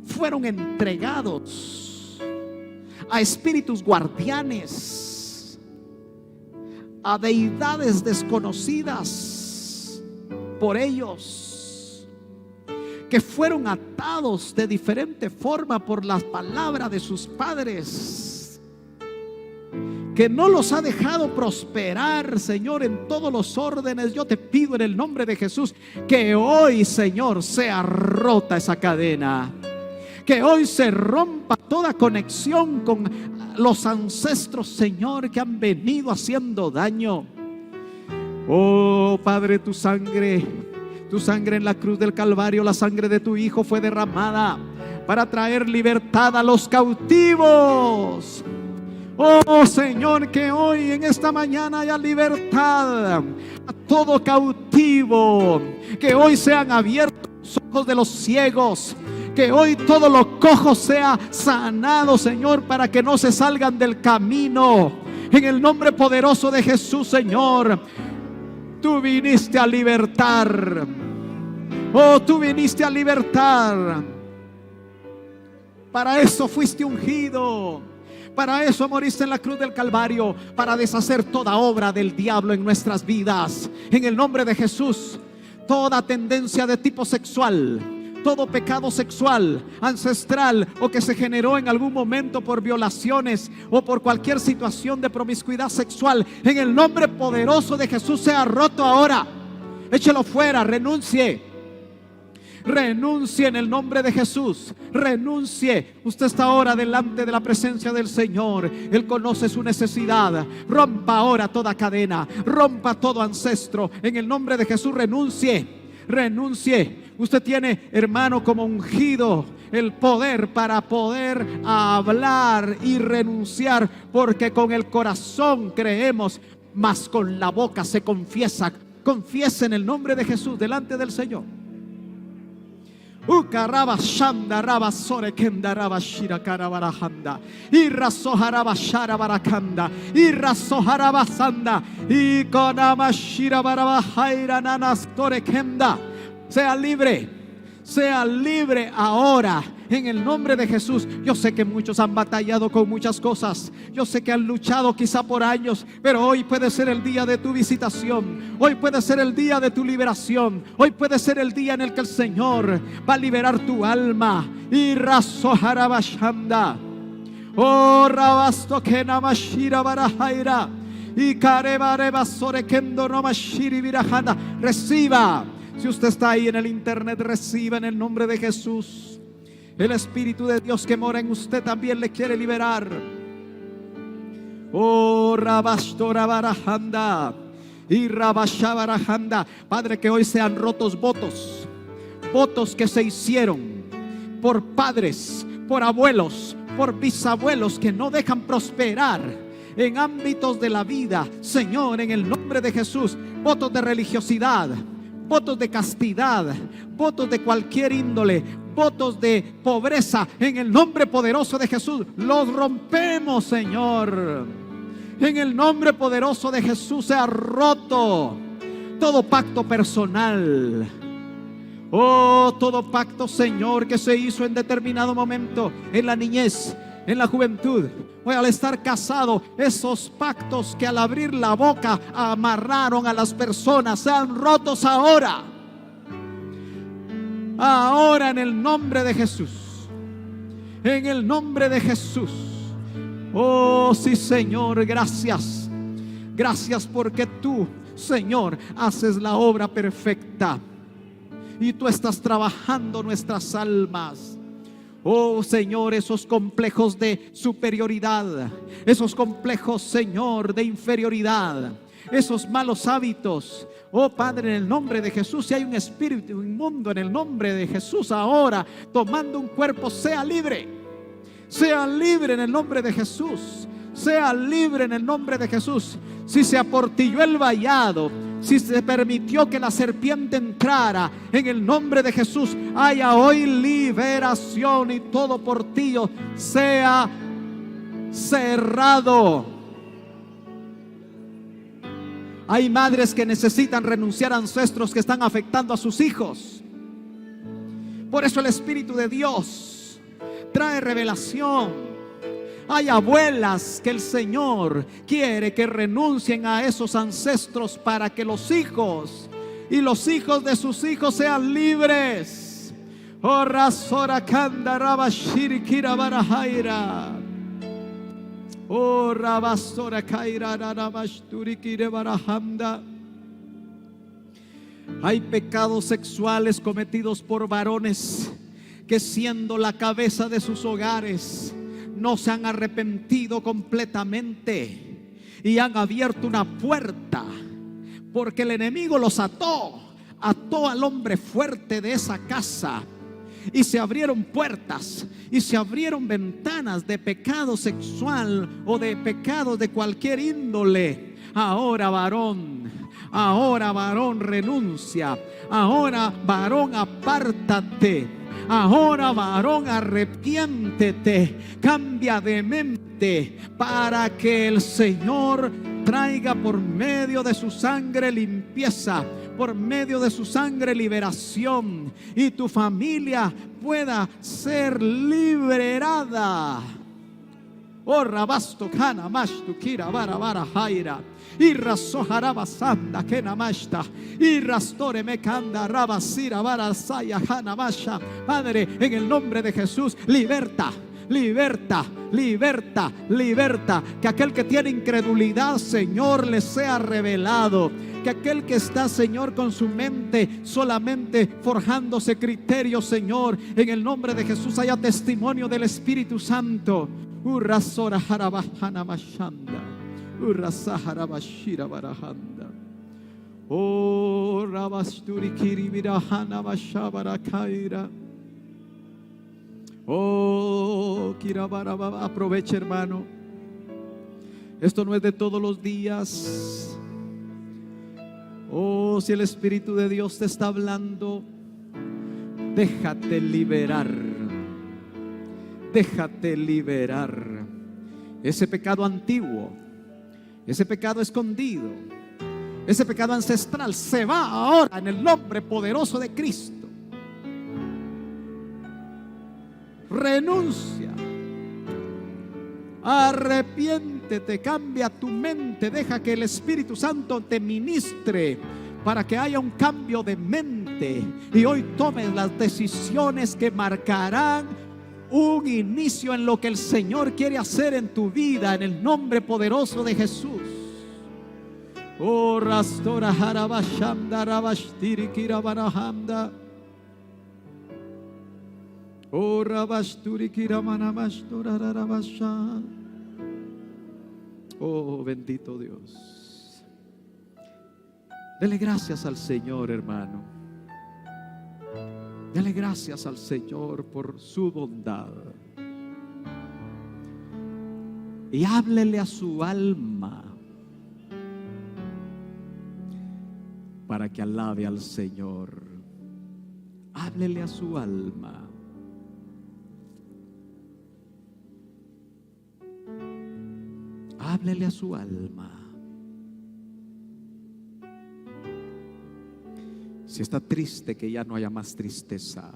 fueron entregados a espíritus guardianes, a deidades desconocidas por ellos, que fueron atados de diferente forma por las palabras de sus padres, que no los ha dejado prosperar, Señor, en todos los órdenes. Yo te pido en el nombre de Jesús que hoy, Señor, sea rota esa cadena. Que hoy se rompa toda conexión con los ancestros, Señor, que han venido haciendo daño. Oh Padre, tu sangre en la cruz del Calvario, la sangre de tu Hijo fue derramada para traer libertad a los cautivos. Oh Señor, que hoy en esta mañana haya libertad a todo cautivo. Que hoy sean abiertos los ojos de los ciegos. Que hoy todo lo cojo sea sanado, Señor, para que no se salgan del camino. En el nombre poderoso de Jesús, Señor. Tú viniste a libertar. Oh, tú viniste a libertar. Para eso fuiste ungido. Para eso moriste en la cruz del Calvario, para deshacer toda obra del diablo en nuestras vidas. En el nombre de Jesús, toda tendencia de tipo sexual, todo pecado sexual, ancestral o que se generó en algún momento por violaciones o por cualquier situación de promiscuidad sexual, en el nombre poderoso de Jesús sea roto ahora. Échelo fuera, renuncie. Renuncie en el nombre de Jesús. Renuncie. Usted está ahora delante de la presencia del Señor. Él conoce su necesidad. Rompa ahora toda cadena. Rompa todo ancestro. En el nombre de Jesús, renuncie. Renuncie. Usted tiene, hermano, como ungido el poder para poder hablar y renunciar, porque con el corazón creemos, mas con la boca se confiesa. Confiese en el nombre de Jesús delante del Señor. Ukaraba shanda raba sore kenda raba shira karabarahanda. Irra soharaba shara barakanda. Irra soharaba sanda. Y konama shira barabahaira nanas tore kenda. Sea libre. Sea libre ahora en el nombre de Jesús. Yo sé que muchos han batallado con muchas cosas. Yo sé que han luchado quizá por años, pero hoy puede ser el día de tu visitación. Hoy puede ser el día de tu liberación. Hoy puede ser el día en el que el Señor va a liberar tu alma. Y rasoharabashanda. Oh rabasto que namashira barajaira. Y karebareba sore kendo nomashiri virajanda. Reciba. Si usted está ahí en el internet, reciba en el nombre de Jesús. El Espíritu de Dios que mora en usted también le quiere liberar. Oh, Rabashtora Barajanda y Rabashabarajanda. Padre, que hoy sean rotos votos. Votos que se hicieron por padres, por abuelos, por bisabuelos que no dejan prosperar en ámbitos de la vida. Señor, en el nombre de Jesús, votos de religiosidad, votos de castidad, votos de cualquier índole, votos de pobreza, en el nombre poderoso de Jesús, los rompemos, Señor. En el nombre poderoso de Jesús sea roto todo pacto personal. Oh, todo pacto, Señor, que se hizo en determinado momento, en la niñez, en la juventud, o al estar casado, esos pactos que al abrir la boca amarraron a las personas, sean rotos ahora. Ahora en el nombre de Jesús. En el nombre de Jesús. Oh sí, Señor, gracias. Gracias porque tú, Señor, haces la obra perfecta. Y tú estás trabajando nuestras almas. Oh Señor, esos complejos de superioridad, esos complejos, Señor, de inferioridad, esos malos hábitos. Oh Padre, en el nombre de Jesús, si hay un espíritu inmundo, en el nombre de Jesús, ahora tomando un cuerpo, sea libre. Sea libre en el nombre de Jesús. Sea libre en el nombre de Jesús. Si se aportilló el vallado, si se permitió que la serpiente entrara, en el nombre de Jesús haya hoy liberación y todo portillo sea cerrado. Hay madres que necesitan renunciar a ancestros que están afectando a sus hijos. Por eso el Espíritu de Dios trae revelación. Hay abuelas que el Señor quiere que renuncien a esos ancestros para que los hijos y los hijos de sus hijos sean libres. Oh, rasora kanda rabashiri kira barajaira. Oh, Rabasora Kaira Rabashturi Kirebarahanda. Hay pecados sexuales cometidos por varones que, siendo la cabeza de sus hogares, no se han arrepentido completamente y han abierto una puerta, porque el enemigo los ató al hombre fuerte de esa casa, y se abrieron puertas y se abrieron ventanas de pecado sexual o de pecados de cualquier índole. Ahora varón, renuncia. Ahora varón, apártate. Ahora varón, arrepiéntete, cambia de mente, para que el Señor traiga por medio de su sangre limpieza, por medio de su sangre liberación, y tu familia pueda ser liberada. Oh, Rabasto Kana Mashtu Kira Bara Jaira. Y rasojarabasanda que namashta. Y rastore me canda rabasira barasaya hanamasha. Padre, en el nombre de Jesús, liberta. Que aquel que tiene incredulidad, Señor, le sea revelado. Que aquel que está, Señor, con su mente solamente forjándose criterios, Señor, en el nombre de Jesús haya testimonio del Espíritu Santo. Urrasora harabahana mashanda. Urrasaharabashira barahanda. Oh, rabasturi kiribirahana mashabarakaira. Oh, kirabarababa. Aproveche, hermano. Esto no es de todos los días. Oh, si el Espíritu de Dios te está hablando, déjate liberar. Déjate liberar. Ese pecado antiguo, ese pecado escondido, ese pecado ancestral se va ahora en el nombre poderoso de Cristo. Renuncia, arrepiéntete, cambia tu mente, deja que el Espíritu Santo te ministre para que haya un cambio de mente y hoy tomes las decisiones que marcarán un inicio en lo que el Señor quiere hacer en tu vida, en el nombre poderoso de Jesús. Oh, rastora harabashanda rabashtiri kirabarahanda. Oh, rabashturi kiramanamashtora rabasha. Oh, bendito Dios. Dele gracias al Señor, hermano. Dele gracias al Señor por su bondad. Y háblele a su alma para que alabe al Señor. Háblele a su alma. Háblele a su alma. Si está triste, que ya no haya más tristeza.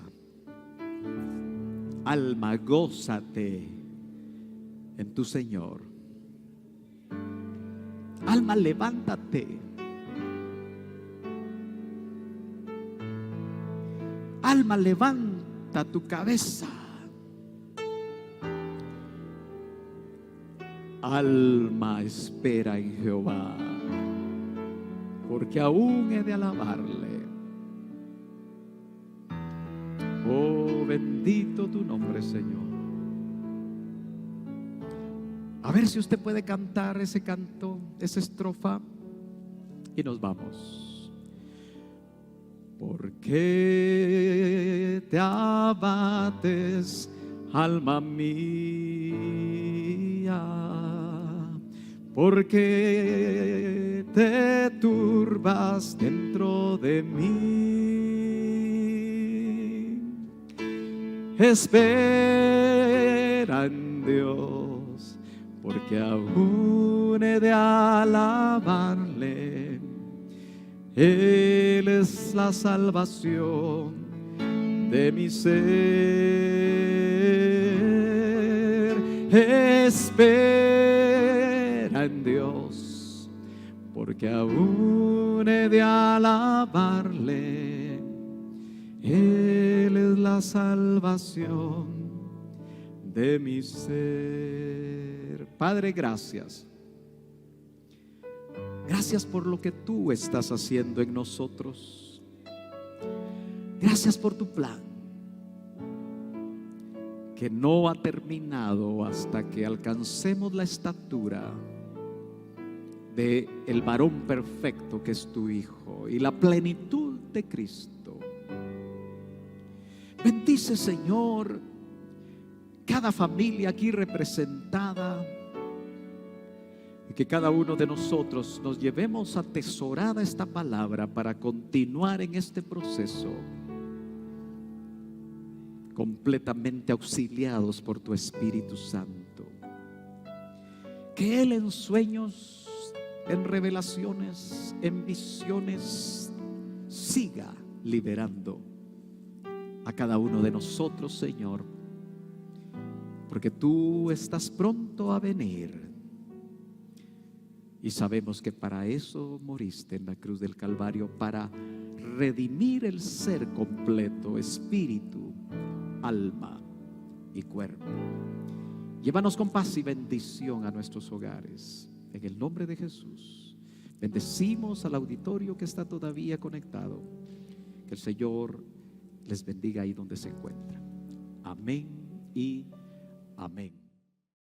Alma, gózate en tu Señor. Alma, levántate. Alma, levanta tu cabeza. Alma, espera en Jehová, porque aún he de alabarle. Oh, bendito tu nombre, Señor. A ver si usted puede cantar ese canto, esa estrofa, y nos vamos. ¿Por qué te abates, alma mía? ¿Por qué te turbas dentro de mí? Espera en Dios, porque aún he de alabarle. Él es la salvación de mi ser. Espera en Dios, porque aún he de alabarle. Él es la salvación de mi ser. Padre, gracias. Gracias por lo que tú estás haciendo en nosotros. Gracias por tu plan, que no ha terminado hasta que alcancemos la estatura de el varón perfecto que es tu Hijo y la plenitud de Cristo. Bendice, Señor, cada familia aquí representada, y que cada uno de nosotros nos llevemos atesorada esta palabra para continuar en este proceso, completamente auxiliados por tu Espíritu Santo. Que Él en sueños, en revelaciones, en visiones, siga liberando a cada uno de nosotros, Señor, porque tú estás pronto a venir. Y sabemos que para eso moriste en la cruz del Calvario, para redimir el ser completo, espíritu, alma y cuerpo. Llévanos con paz y bendición a nuestros hogares. En el nombre de Jesús. Bendecimos al auditorio que está todavía conectado. Que el Señor les bendiga ahí donde se encuentran. Amén y amén.